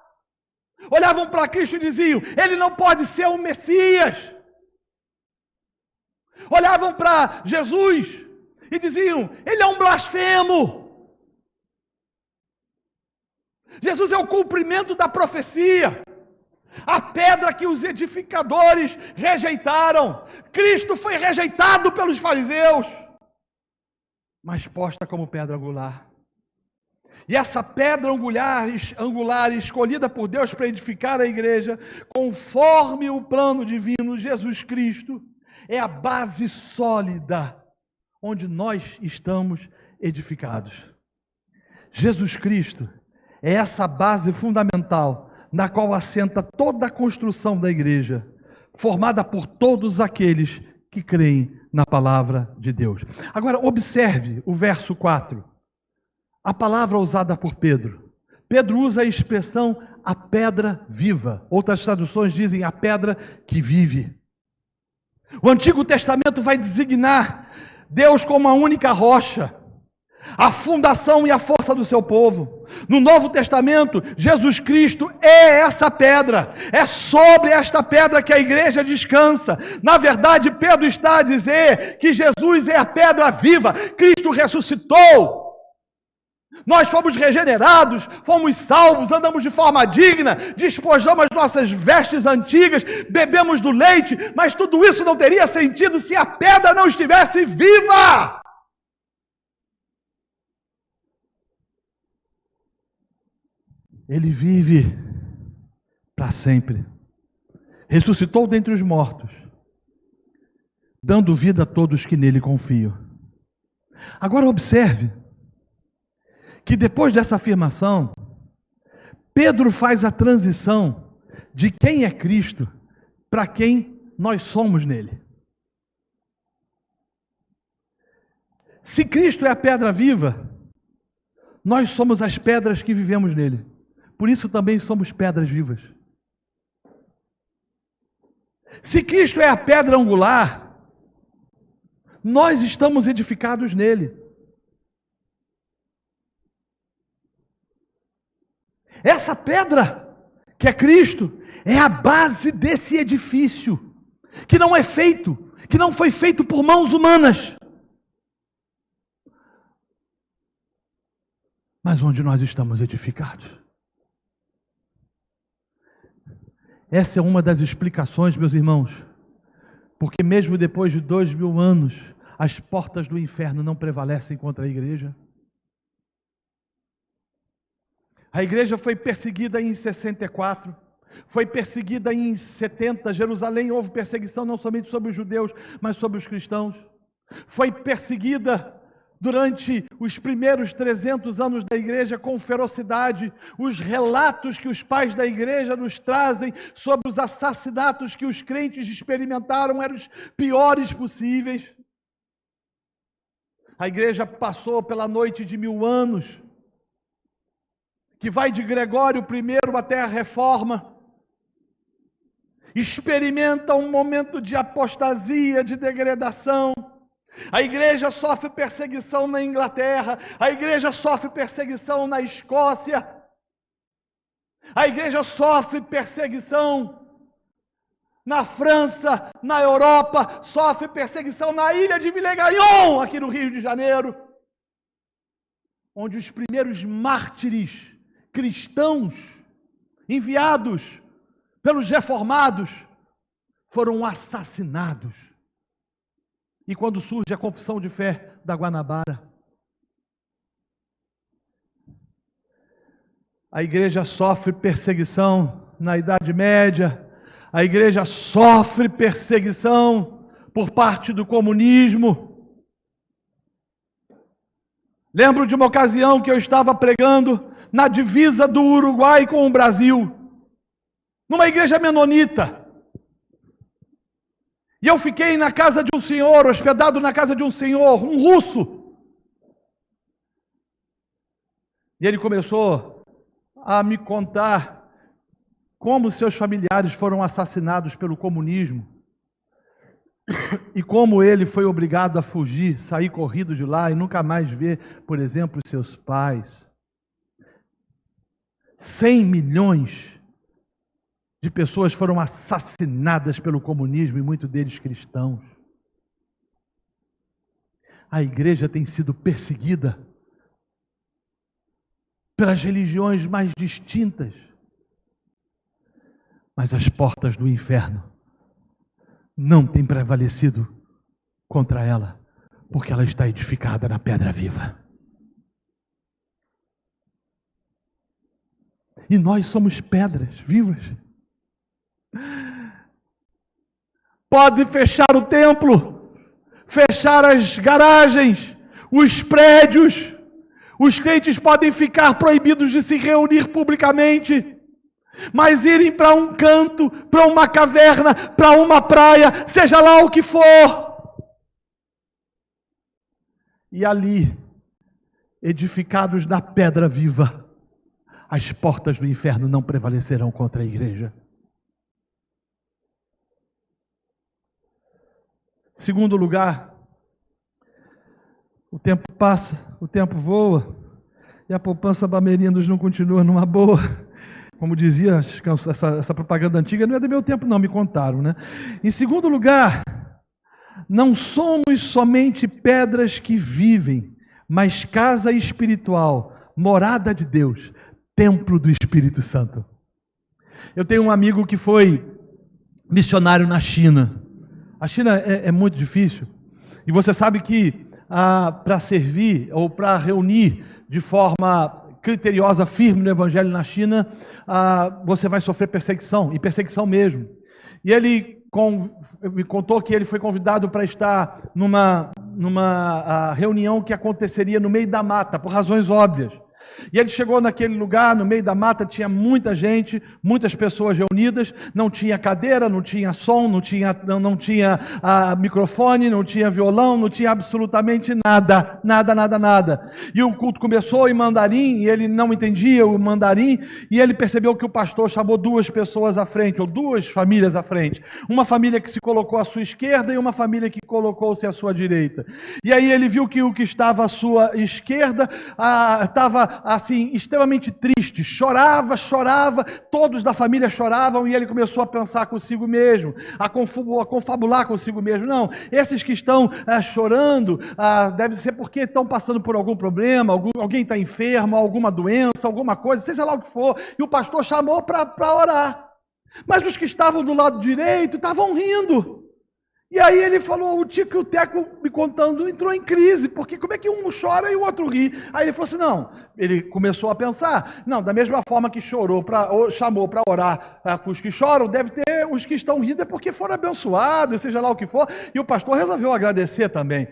Olhavam para Cristo e diziam: ele não pode ser o Messias. Olhavam para Jesus e diziam: ele é um blasfemo. Jesus é o cumprimento da profecia, a pedra que os edificadores rejeitaram. Cristo foi rejeitado pelos fariseus, mas posta como pedra angular. E essa pedra angular escolhida por Deus para edificar a igreja, conforme o plano divino, Jesus Cristo, é a base sólida onde nós estamos edificados. Jesus Cristo é essa base fundamental na qual assenta toda a construção da igreja, formada por todos aqueles que creem na palavra de Deus. Agora, observe o verso 4. A palavra usada por Pedro. Pedro usa a expressão a pedra viva. Outras traduções dizem a pedra que vive. O Antigo Testamento vai designar Deus como a única rocha, a fundação e a força do seu povo. No Novo Testamento, Jesus Cristo é essa pedra, é sobre esta pedra que a igreja descansa. Na verdade, Pedro está a dizer que Jesus é a pedra viva, Cristo ressuscitou. Nós fomos regenerados, fomos salvos, andamos de forma digna, despojamos as nossas vestes antigas, bebemos do leite, mas tudo isso não teria sentido se a pedra não estivesse viva. Ele vive para sempre. Ressuscitou dentre os mortos, dando vida a todos que nele confiam. Agora observe que depois dessa afirmação, Pedro faz a transição de quem é Cristo para quem nós somos nele. Se Cristo é a pedra viva, nós somos as pedras que vivemos nele. Por isso também somos pedras vivas. Se Cristo é a pedra angular, nós estamos edificados nele. Essa pedra, que é Cristo, é a base desse edifício, que não foi feito por mãos humanas, mas onde nós estamos edificados. Essa é uma das explicações, meus irmãos, porque mesmo depois de 2000 anos, as portas do inferno não prevalecem contra a igreja. A igreja foi perseguida em 64, foi perseguida em 70, Jerusalém houve perseguição não somente sobre os judeus, mas sobre os cristãos. Foi perseguida durante os primeiros 300 anos da igreja com ferocidade. Os relatos que os pais da igreja nos trazem sobre os assassinatos que os crentes experimentaram eram os piores possíveis. A igreja passou pela noite de 1000 anos, que vai de Gregório I até a Reforma, experimenta um momento de apostasia, de degradação. A igreja sofre perseguição na Inglaterra, a igreja sofre perseguição na Escócia, a igreja sofre perseguição na França, na Europa, sofre perseguição na ilha de Villegagnon, aqui no Rio de Janeiro, onde os primeiros mártires cristãos enviados pelos reformados foram assassinados. E quando surge a confissão de fé da Guanabara, a igreja sofre perseguição na Idade Média, a igreja sofre perseguição por parte do comunismo. Lembro de uma ocasião que eu estava pregando na divisa do Uruguai com o Brasil, numa igreja menonita. E eu fiquei na casa de um senhor, hospedado na casa de um senhor, um russo. E ele começou a me contar como seus familiares foram assassinados pelo comunismo e como ele foi obrigado a fugir, sair corrido de lá e nunca mais ver, por exemplo, os seus pais. 100 milhões de pessoas foram assassinadas pelo comunismo e muitos deles cristãos. A igreja tem sido perseguida pelas religiões mais distintas, mas as portas do inferno não têm prevalecido contra ela, porque ela está edificada na pedra viva. E nós somos pedras vivas. Pode fechar o templo, fechar as garagens, os prédios, os crentes podem ficar proibidos de se reunir publicamente, mas irem para um canto, para uma caverna, para uma praia, seja lá o que for, e ali, edificados na pedra viva, as portas do inferno não prevalecerão contra a igreja. Segundo lugar, o tempo passa, o tempo voa, e a poupança Bamerindos não continua numa boa. Como dizia essa propaganda antiga, não é do meu tempo não, me contaram, né? Em segundo lugar, não somos somente pedras que vivem, mas casa espiritual, morada de Deus, templo do Espírito Santo. Eu tenho um amigo que foi missionário na China. A China é muito difícil. E você sabe que para servir ou para reunir de forma criteriosa, firme no Evangelho na China, você vai sofrer perseguição, e perseguição mesmo. E ele me contou que ele foi convidado para estar numa reunião que aconteceria no meio da mata, por razões óbvias. E ele chegou naquele lugar, no meio da mata, tinha muita gente, muitas pessoas reunidas, não tinha cadeira, não tinha som, não tinha microfone, não tinha violão, não tinha absolutamente nada, nada. E o culto começou em mandarim, e ele não entendia o mandarim, e ele percebeu que o pastor chamou duas pessoas à frente, ou duas famílias à frente. Uma família que se colocou à sua esquerda e uma família que colocou-se à sua direita. E aí ele viu que o que estava à sua esquerda estava assim, extremamente triste, chorava, todos da família choravam, e ele começou a pensar consigo mesmo, a confabular consigo mesmo. Não, esses que estão chorando, deve ser porque estão passando por algum problema, alguém está enfermo, alguma doença, alguma coisa, seja lá o que for, e o pastor chamou para orar. Mas os que estavam do lado direito estavam rindo. E aí ele falou, o Tico e o Teco me contando, entrou em crise, porque como é que um chora e o outro ri? Aí ele falou assim, não, ele começou a pensar, não, da mesma forma que chamou para orar com os que choram, deve ter os que estão rindo, é porque foram abençoados, seja lá o que for, e o pastor resolveu agradecer também.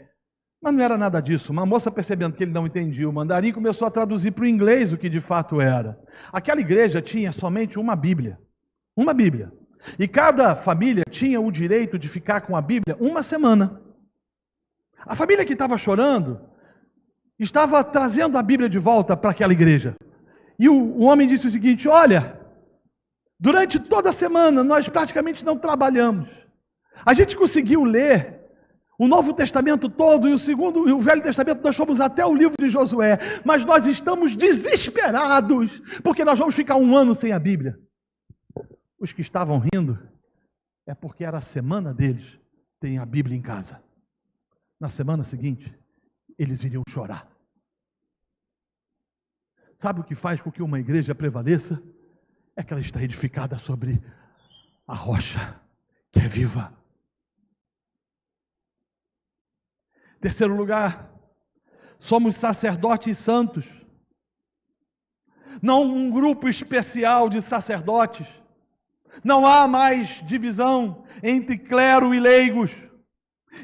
Mas não era nada disso. Uma moça, percebendo que ele não entendia o mandarim, começou a traduzir para o inglês o que de fato era. Aquela igreja tinha somente uma Bíblia. Uma Bíblia. E cada família tinha o direito de ficar com a Bíblia uma semana. A família que estava chorando estava trazendo a Bíblia de volta para aquela igreja. E o homem disse o seguinte, olha, durante toda a semana nós praticamente não trabalhamos. A gente conseguiu ler o Novo Testamento todo e o Velho Testamento, nós fomos até o livro de Josué, mas nós estamos desesperados, porque nós vamos ficar um ano sem a Bíblia. Os que estavam rindo, é porque era a semana deles, tem a Bíblia em casa. Na semana seguinte, eles iriam chorar. Sabe o que faz com que uma igreja prevaleça? É que ela está edificada sobre a rocha, que é viva. Terceiro lugar, somos sacerdotes santos. Não um grupo especial de sacerdotes. Não há mais divisão entre clero e leigos.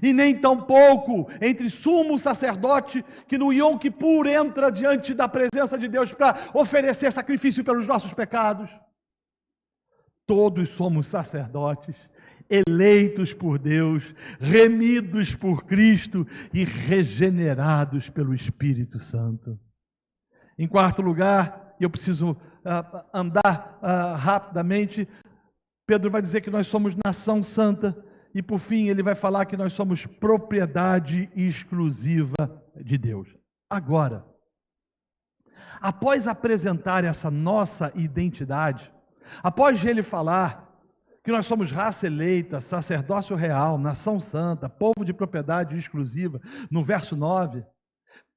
E nem tampouco entre sumo sacerdote que no Yom Kippur entra diante da presença de Deus para oferecer sacrifício pelos nossos pecados. Todos somos sacerdotes, eleitos por Deus, remidos por Cristo e regenerados pelo Espírito Santo. Em quarto lugar, eu preciso andar rapidamente, Pedro vai dizer que nós somos nação santa, e por fim ele vai falar que nós somos propriedade exclusiva de Deus. Agora, após apresentar essa nossa identidade, após ele falar que nós somos raça eleita, sacerdócio real, nação santa, povo de propriedade exclusiva, no verso 9,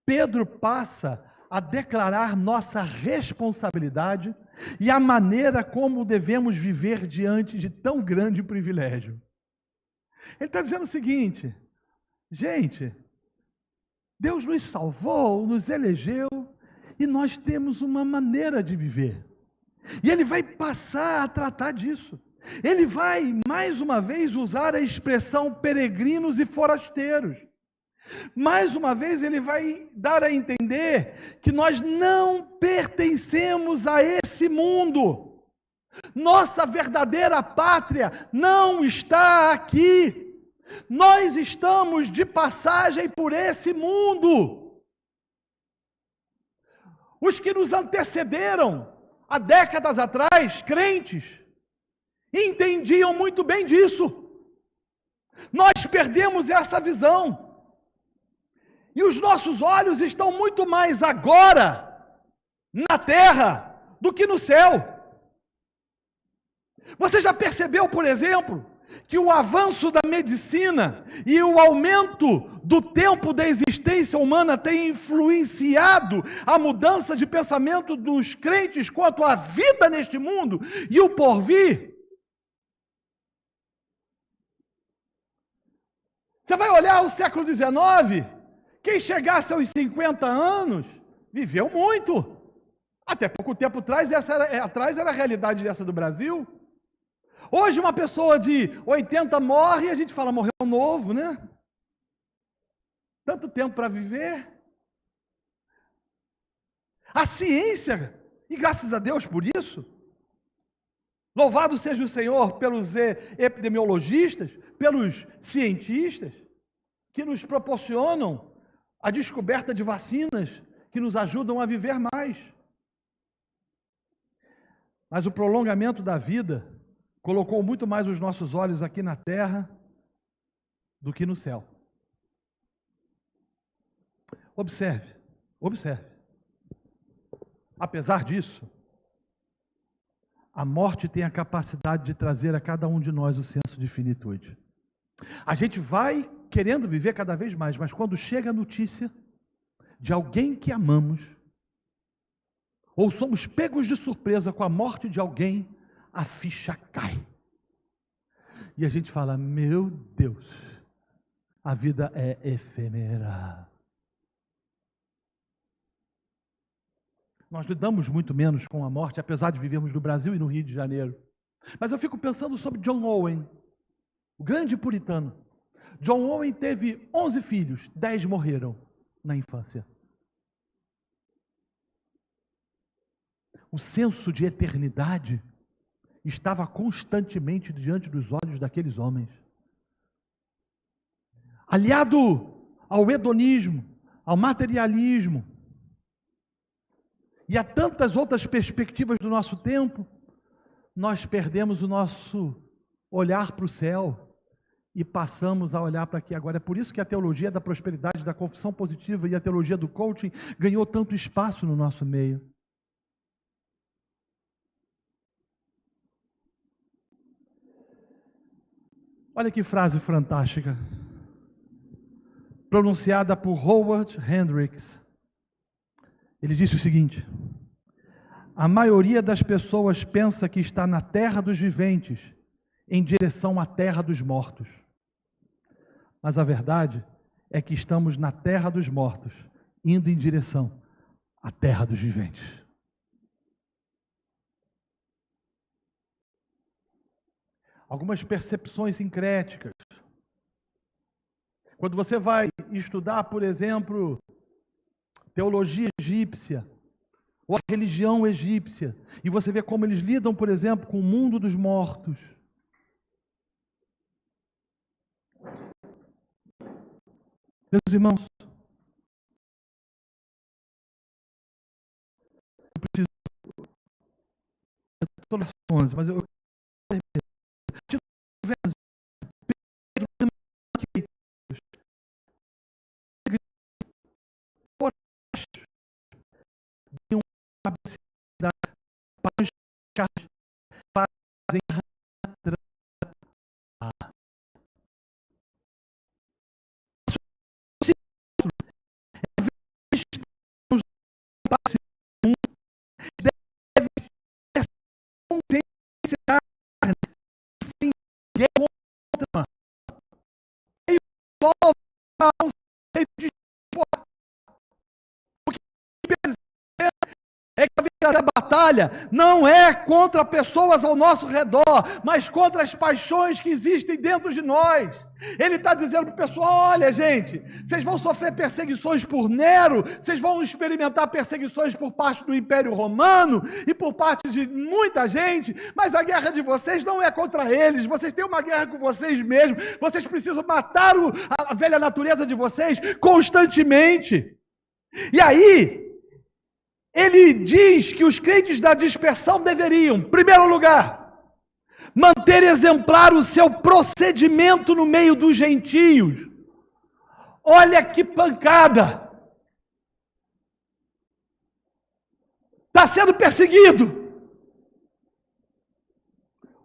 Pedro passa a declarar nossa responsabilidade e a maneira como devemos viver diante de tão grande privilégio. Ele está dizendo o seguinte, gente, Deus nos salvou, nos elegeu, e nós temos uma maneira de viver. E ele vai passar a tratar disso. Ele vai, mais uma vez, usar a expressão peregrinos e forasteiros. Mais uma vez, ele vai dar a entender que nós não pertencemos a esse mundo. Nossa verdadeira pátria não está aqui. Nós estamos de passagem por esse mundo. Os que nos antecederam há décadas atrás, crentes, entendiam muito bem disso. Nós perdemos essa visão. E os nossos olhos estão muito mais agora na terra do que no céu. Você já percebeu, por exemplo, que o avanço da medicina e o aumento do tempo da existência humana tem influenciado a mudança de pensamento dos crentes quanto à vida neste mundo e o porvir? Você vai olhar o século XIX, quem chegasse aos 50 anos, viveu muito. Até pouco tempo atrás, era a realidade dessa do Brasil. Hoje uma pessoa de 80 morre e a gente fala, morreu novo, né? Tanto tempo para viver. A ciência, e graças a Deus por isso, louvado seja o Senhor pelos epidemiologistas, pelos cientistas, que nos proporcionam a descoberta de vacinas que nos ajudam a viver mais. Mas o prolongamento da vida colocou muito mais os nossos olhos aqui na terra do que no céu. Observe, observe. Apesar disso, a morte tem a capacidade de trazer a cada um de nós o senso de finitude. A gente vai querendo viver cada vez mais, mas quando chega a notícia de alguém que amamos, ou somos pegos de surpresa com a morte de alguém, a ficha cai. E a gente fala, meu Deus, a vida é efêmera. Nós lidamos muito menos com a morte, apesar de vivermos no Brasil e no Rio de Janeiro. Mas eu fico pensando sobre John Owen, o grande puritano. John Owen teve 11 filhos, 10 morreram na infância. O senso de eternidade estava constantemente diante dos olhos daqueles homens. Aliado ao hedonismo, ao materialismo, e a tantas outras perspectivas do nosso tempo, nós perdemos o nosso olhar para o céu e passamos a olhar para aqui agora. É por isso que a teologia da prosperidade, da confissão positiva e a teologia do coaching ganhou tanto espaço no nosso meio. Olha que frase fantástica, pronunciada por Howard Hendricks. Ele disse o seguinte: a maioria das pessoas pensa que está na terra dos viventes, em direção à terra dos mortos. Mas a verdade é que estamos na terra dos mortos, indo em direção à terra dos viventes. Algumas percepções sincréticas. Quando você vai estudar, por exemplo, teologia egípcia, ou a religião egípcia, e você vê como eles lidam, por exemplo, com o mundo dos mortos. Meus irmãos, eu preciso de todas as 11, mas eu é que a verdadeira batalha não é contra pessoas ao nosso redor, mas contra as paixões que existem dentro de nós. Ele está dizendo para o pessoal, olha gente, vocês vão sofrer perseguições por Nero, vocês vão experimentar perseguições por parte do Império Romano e por parte de muita gente, mas a guerra de vocês não é contra eles, vocês têm uma guerra com vocês mesmos, vocês precisam matar a velha natureza de vocês constantemente. E aí, ele diz que os crentes da dispersão deveriam, em primeiro lugar, manter exemplar o seu procedimento no meio dos gentios. Olha que pancada! Está sendo perseguido.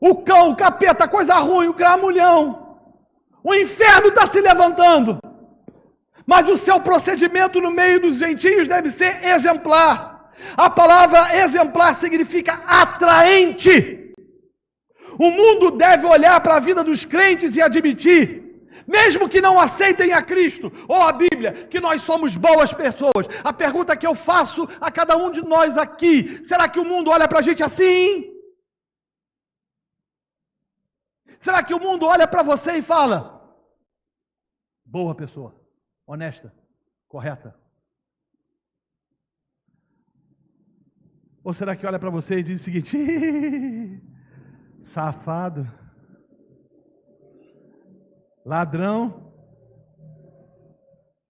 O cão, o capeta, a coisa ruim, o gramulhão. O inferno está se levantando. Mas o seu procedimento no meio dos gentios deve ser exemplar. A palavra exemplar significa atraente. O mundo deve olhar para a vida dos crentes e admitir, mesmo que não aceitem a Cristo ou a Bíblia, que nós somos boas pessoas. A pergunta que eu faço a cada um de nós aqui: será que o mundo olha para a gente assim? Será que o mundo olha para você e fala: boa pessoa, honesta, correta? Ou será que olha para você e diz o seguinte: safado, ladrão,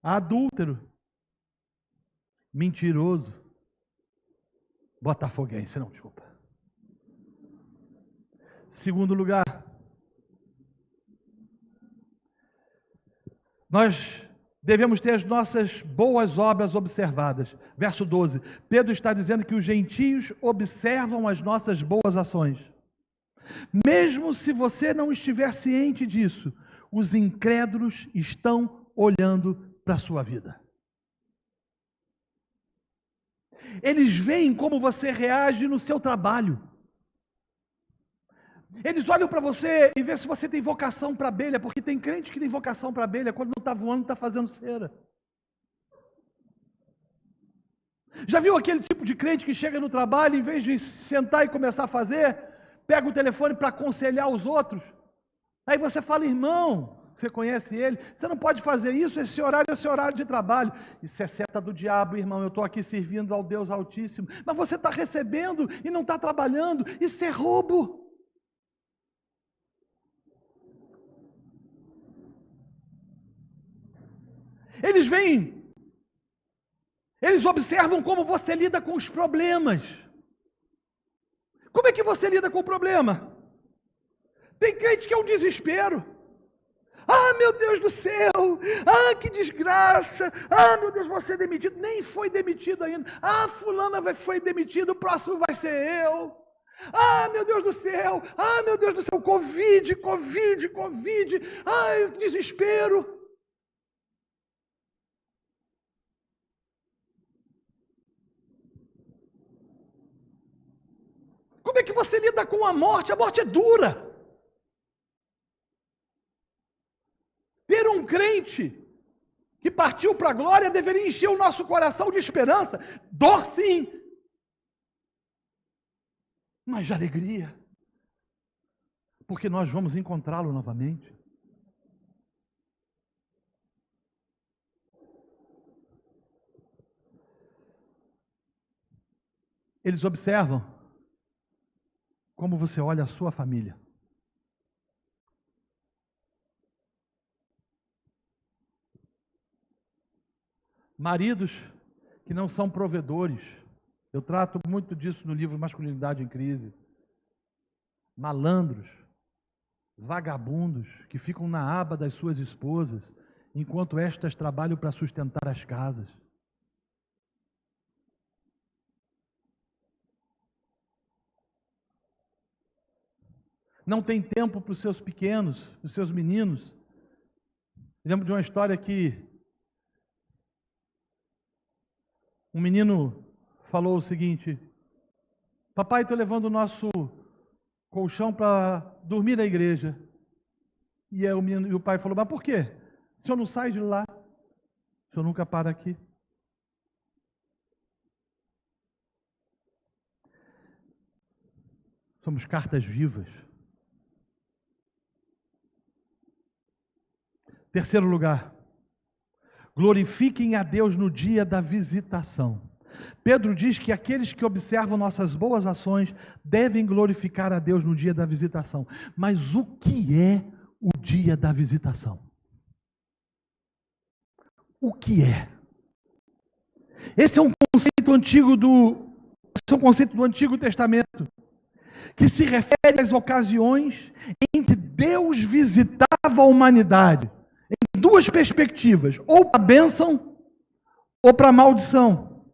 adúltero, mentiroso, botafoguense, não, desculpa. Segundo lugar, nós devemos ter as nossas boas obras observadas. Verso 12, Pedro está dizendo que os gentios observam as nossas boas ações. Mesmo se você não estiver ciente disso, os incrédulos estão olhando para a sua vida. Eles veem como você reage no seu trabalho. Eles olham para você e vê se você tem vocação para abelha, porque tem crente que tem vocação para abelha, quando não está voando, está fazendo cera. Já viu aquele tipo de crente que chega no trabalho, em vez de sentar e começar a fazer, pega o telefone para aconselhar os outros? Aí você fala: irmão, você conhece ele, você não pode fazer isso, esse horário é seu horário de trabalho. Isso é seta do diabo, irmão, eu estou aqui servindo ao Deus Altíssimo. Mas você está recebendo e não está trabalhando, isso é roubo. Eles vêm, eles observam como você lida com os problemas. Como é que você lida com o problema? Tem crente que é um desespero. Ah, meu Deus do céu! Ah, que desgraça! Ah, meu Deus, vou ser demitido. Nem foi demitido ainda. Ah, fulana foi demitido, o próximo vai ser eu. Ah, meu Deus do céu! Ah, meu Deus do céu! Covid! Ai, que desespero! Como é que você lida com a morte? A morte é dura. Ter um crente que partiu para a glória deveria encher o nosso coração de esperança. Dor sim, mas de alegria, porque nós vamos encontrá-lo novamente. Eles observam como você olha a sua família. Maridos que não são provedores. Eu trato muito disso no livro Masculinidade em Crise. Malandros, vagabundos, que ficam na aba das suas esposas, enquanto estas trabalham para sustentar as casas. Não tem tempo para os seus pequenos, para os seus meninos. Eu lembro de uma história que um menino falou o seguinte: papai, estou levando o nosso colchão para dormir na igreja. E o pai falou: mas por quê? O senhor não sai de lá? O senhor nunca para aqui? Somos cartas vivas. Terceiro lugar, glorifiquem a Deus no dia da visitação. Pedro diz que aqueles que observam nossas boas ações devem glorificar a Deus no dia da visitação. Mas o que é o dia da visitação? O que é? Esse é um conceito antigo do Antigo Testamento, que se refere às ocasiões em que Deus visitava a humanidade, em duas perspectivas, ou para a bênção, ou para a maldição,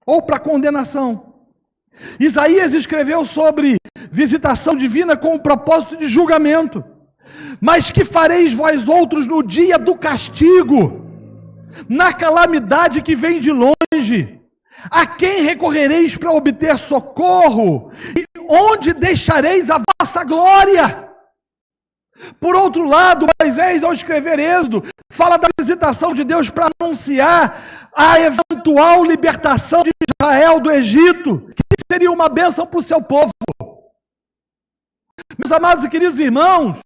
ou para a condenação. Isaías escreveu sobre visitação divina com o propósito de julgamento. Mas que fareis vós outros no dia do castigo, na calamidade que vem de longe? A quem recorrereis para obter socorro? E onde deixareis a vossa glória? Por outro lado, Moisés, ao escrever Êxodo, fala da visitação de Deus para anunciar a eventual libertação de Israel do Egito, que seria uma bênção para o seu povo. Meus amados e queridos irmãos,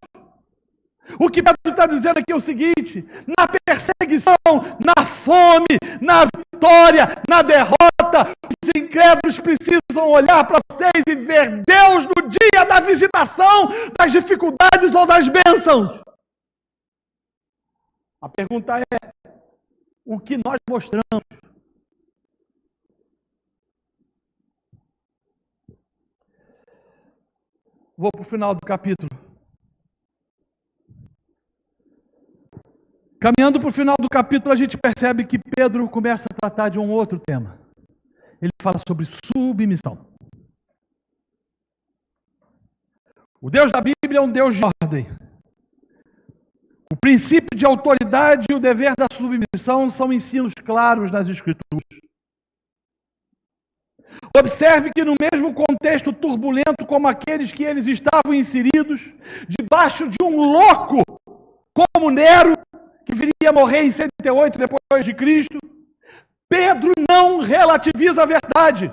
o que Pedro está dizendo aqui é o seguinte: na perseguição, na fome, na vitória, na derrota, nada. Os incrédulos precisam olhar para vocês e ver Deus no dia da visitação, das dificuldades ou das bênçãos. A pergunta é, o que nós mostramos? Vou para o final do capítulo. Caminhando para o final do capítulo, a gente percebe que Pedro começa a tratar de um outro tema. Ele fala sobre submissão. O Deus da Bíblia é um Deus de ordem. O princípio de autoridade e o dever da submissão são ensinos claros nas Escrituras. Observe que no mesmo contexto turbulento como aqueles que eles estavam inseridos, debaixo de um louco como Nero, que viria a morrer em 108 depois de Cristo, Pedro não relativiza a verdade.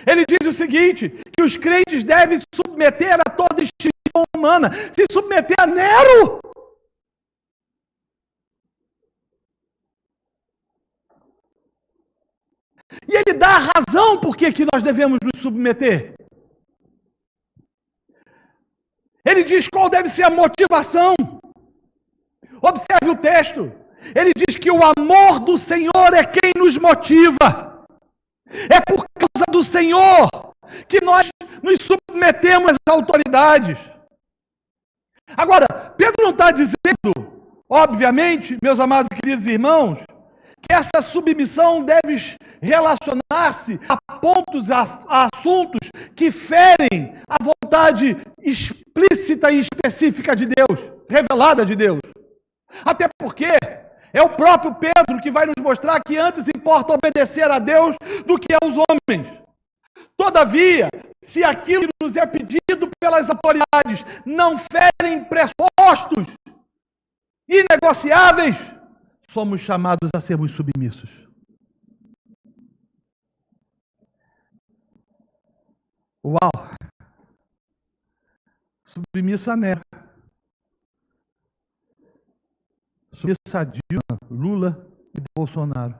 Ele diz o seguinte, que os crentes devem se submeter a toda instituição humana, se submeter a Nero. E ele dá a razão por que nós devemos nos submeter. Ele diz qual deve ser a motivação. Observe o texto. Ele diz que o amor do Senhor é quem nos motiva. É por causa do Senhor que nós nos submetemos às autoridades. Agora, Pedro não está dizendo, obviamente, meus amados e queridos irmãos, que essa submissão deve relacionar-se a pontos, a assuntos que ferem a vontade explícita e específica de Deus, revelada de Deus. Até porque é o próprio Pedro que vai nos mostrar que antes importa obedecer a Deus do que aos homens. Todavia, se aquilo que nos é pedido pelas autoridades não ferem pressupostos inegociáveis, somos chamados a sermos submissos. Uau! Submisso a Nero. Submisso a Dilma, Lula e Bolsonaro.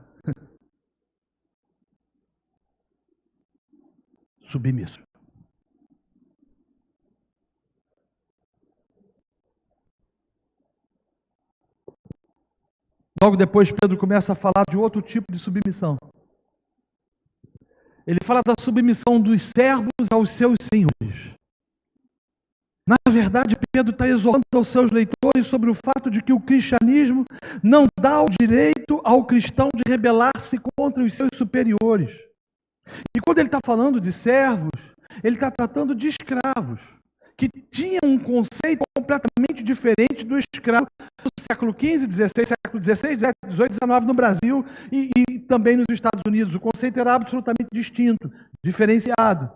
Submisso. Logo depois, Pedro começa a falar de outro tipo de submissão. Ele fala da submissão dos servos aos seus senhores. Na verdade, Pedro está exortando aos seus leitores sobre o fato de que o cristianismo não dá o direito ao cristão de rebelar-se contra os seus superiores. E quando ele está falando de servos, ele está tratando de escravos, que tinham um conceito completamente diferente do escravo do século XV, XVI, século XVI, XVIII, XIX no Brasil e também nos Estados Unidos. O conceito era absolutamente distinto, diferenciado.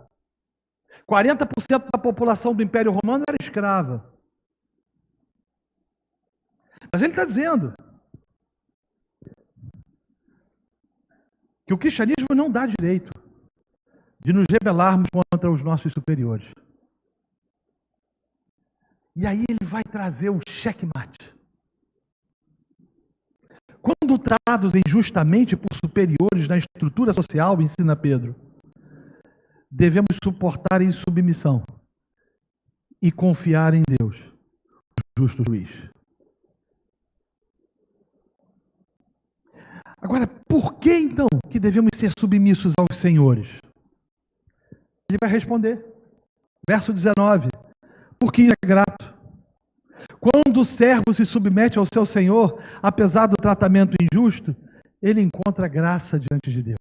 40% da população do Império Romano era escrava. Mas ele está dizendo que o cristianismo não dá direito de nos rebelarmos contra os nossos superiores. E aí ele vai trazer o checkmate. Quando tratados injustamente por superiores na estrutura social, ensina Pedro, devemos suportar em submissão e confiar em Deus, o justo juiz. Agora, por que então que devemos ser submissos aos senhores? Ele vai responder. Verso 19. Porque isso é grato. Quando o servo se submete ao seu senhor, apesar do tratamento injusto, ele encontra graça diante de Deus.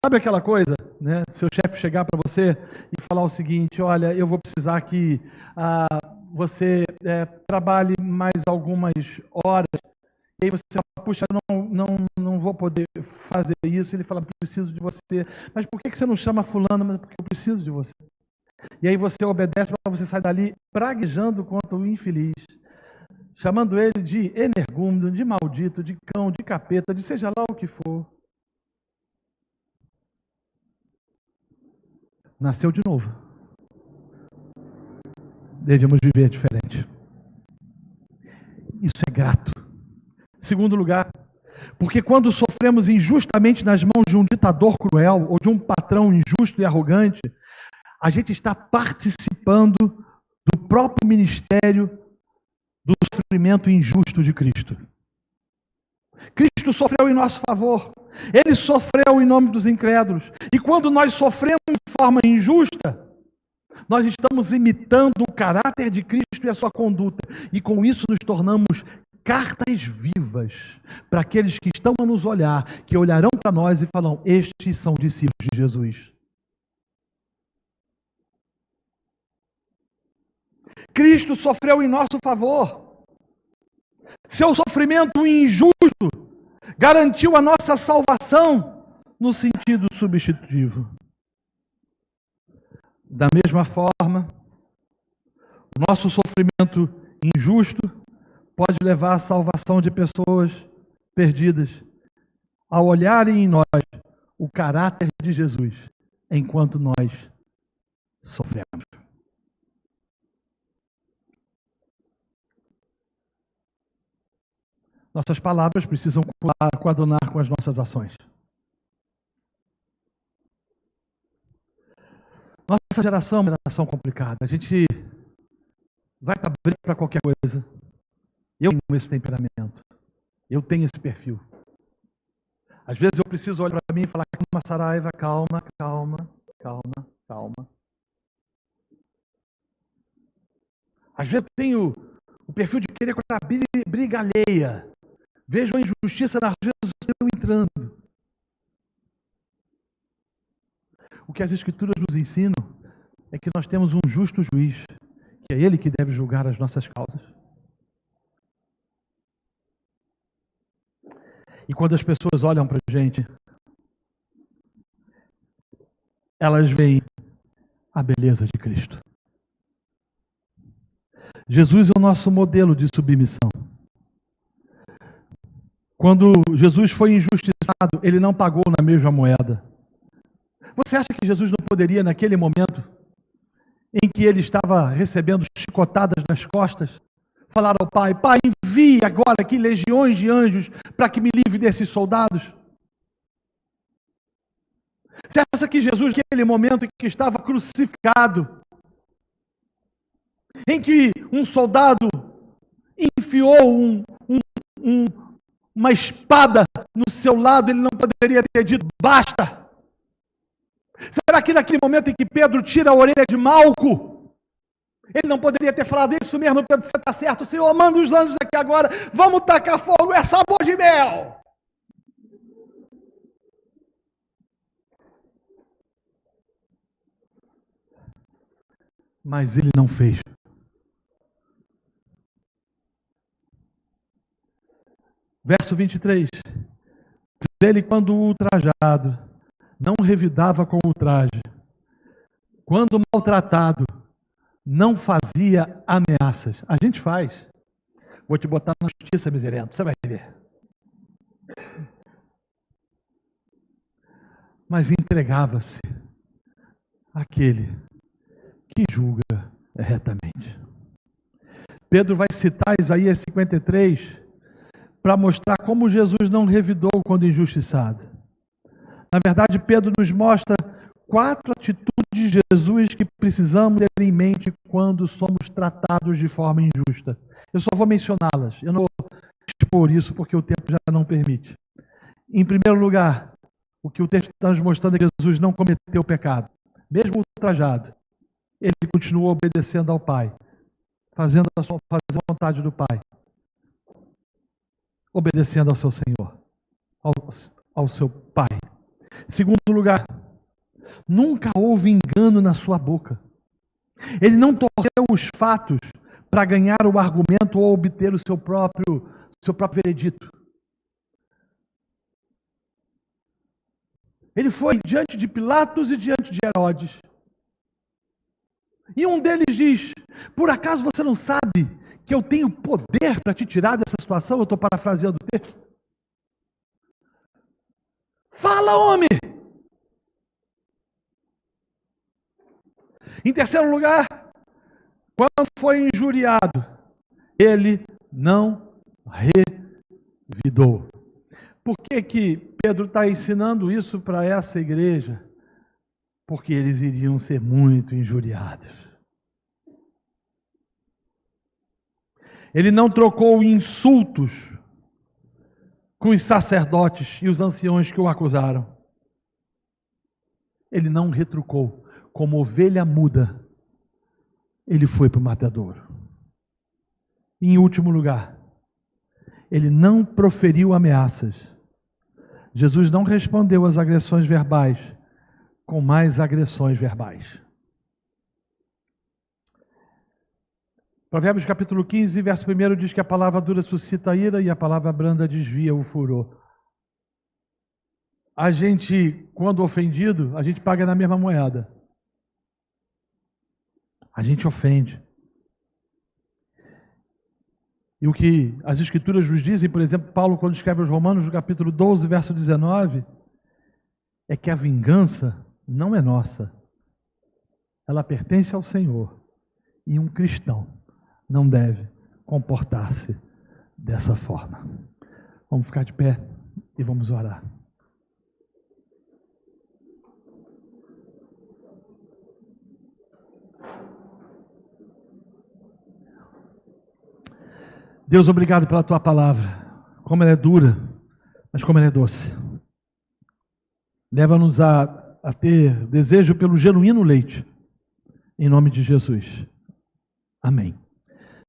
Sabe aquela coisa, né? Seu chefe chegar para você e falar o seguinte, olha, eu vou precisar que você trabalhe mais algumas horas, e aí você fala, puxa, não vou poder fazer isso. Ele fala, preciso de você. Mas por que você não chama fulano? Mas porque eu preciso de você. E aí você obedece, para você sair dali praguejando contra o infeliz, chamando ele de energúmeno, de maldito, de cão, de capeta, de seja lá o que for. Nasceu de novo. Devemos viver diferente. Isso é grato. Segundo lugar, porque quando sofremos sofremos injustamente nas mãos de um ditador cruel ou de um patrão injusto e arrogante, a gente está participando do próprio ministério do sofrimento injusto de Cristo. Cristo sofreu em nosso favor. Ele sofreu em nome dos incrédulos. E quando nós sofremos de forma injusta, nós estamos imitando o caráter de Cristo e a sua conduta. E com isso nos tornamos cartas vivas para aqueles que estão a nos olhar, que olharão para nós e falarão: estes são discípulos de Jesus. Cristo sofreu em nosso favor. Seu sofrimento injusto garantiu a nossa salvação no sentido substitutivo. Da mesma forma, o nosso sofrimento injusto pode levar à salvação de pessoas perdidas, ao olharem em nós o caráter de Jesus, enquanto nós sofremos. Nossas palavras precisam coadunar com as nossas ações. Nossa geração é uma geração complicada. A gente vai para qualquer coisa. Eu tenho esse temperamento. Eu tenho esse perfil. Às vezes eu preciso olhar para mim e falar: calma, Saraiva, calma, calma, calma, calma. Às vezes eu tenho o perfil de querer contar briga alheia. Vejo a injustiça nas vezes eu entrando. O que as Escrituras nos ensinam é que nós temos um justo juiz, que é Ele que deve julgar as nossas causas. E quando as pessoas olham para a gente, elas veem a beleza de Cristo. Jesus é o nosso modelo de submissão. Quando Jesus foi injustiçado, Ele não pagou na mesma moeda. Você acha que Jesus não poderia, naquele momento em que Ele estava recebendo chicotadas nas costas, falar ao Pai: Pai, envie agora aqui legiões de anjos para que me livre desses soldados? Você acha que Jesus, naquele momento em que estava crucificado, em que um soldado enfiou uma espada no seu lado, ele não poderia ter dito: basta? Será que naquele momento em que Pedro tira a orelha de Malco, ele não poderia ter falado: isso mesmo, Pedro, você está certo, Senhor, manda os anjos aqui agora, vamos tacar fogo, é sabor de mel? Mas ele não fez. Verso 23. Ele, quando ultrajado, não revidava com ultraje. Quando maltratado, não fazia ameaças. A gente faz. Vou te botar na justiça, miserento, você vai ver. Mas entregava-se àquele que julga retamente. Pedro vai citar Isaías 53 para mostrar como Jesus não revidou quando injustiçado. Na verdade, Pedro nos mostra 4 atitudes de Jesus que precisamos ter em mente quando somos tratados de forma injusta. Eu só vou mencioná-las, eu não vou expor isso porque o tempo já não permite. Em primeiro lugar, o que o texto está nos mostrando é que Jesus não cometeu pecado. Mesmo ultrajado, ele continuou obedecendo ao Pai, fazendo a vontade do Pai, obedecendo ao seu Senhor, ao seu Pai. Segundo lugar, nunca houve engano na sua boca. Ele não torceu os fatos para ganhar o argumento ou obter o seu próprio veredito. Ele foi diante de Pilatos e diante de Herodes. E um deles diz: por acaso você não sabe que eu tenho poder para te tirar dessa situação? Eu estou parafraseando o texto. Fala, homem! Em terceiro lugar, quando foi injuriado, ele não revidou. Por que que Pedro está ensinando isso para essa igreja? Porque eles iriam ser muito injuriados. Ele não trocou insultos com os sacerdotes e os anciões que o acusaram. Ele não retrucou. Como ovelha muda, ele foi para o matadouro. E, em último lugar, ele não proferiu ameaças. Jesus não respondeu às agressões verbais com mais agressões verbais. Provérbios capítulo 15, verso 1 diz que a palavra dura suscita a ira e a palavra branda desvia o furor. A gente, quando ofendido, a gente paga na mesma moeda. A gente ofende. E o que as Escrituras nos dizem, por exemplo, Paulo, quando escreve aos Romanos, no capítulo 12, verso 19, é que a vingança não é nossa. Ela pertence ao Senhor. E um cristão não deve comportar-se dessa forma. Vamos ficar de pé e vamos orar. Deus, obrigado pela tua palavra. Como ela é dura, mas como ela é doce. Leva-nos a ter desejo pelo genuíno leite. Em nome de Jesus. Amém.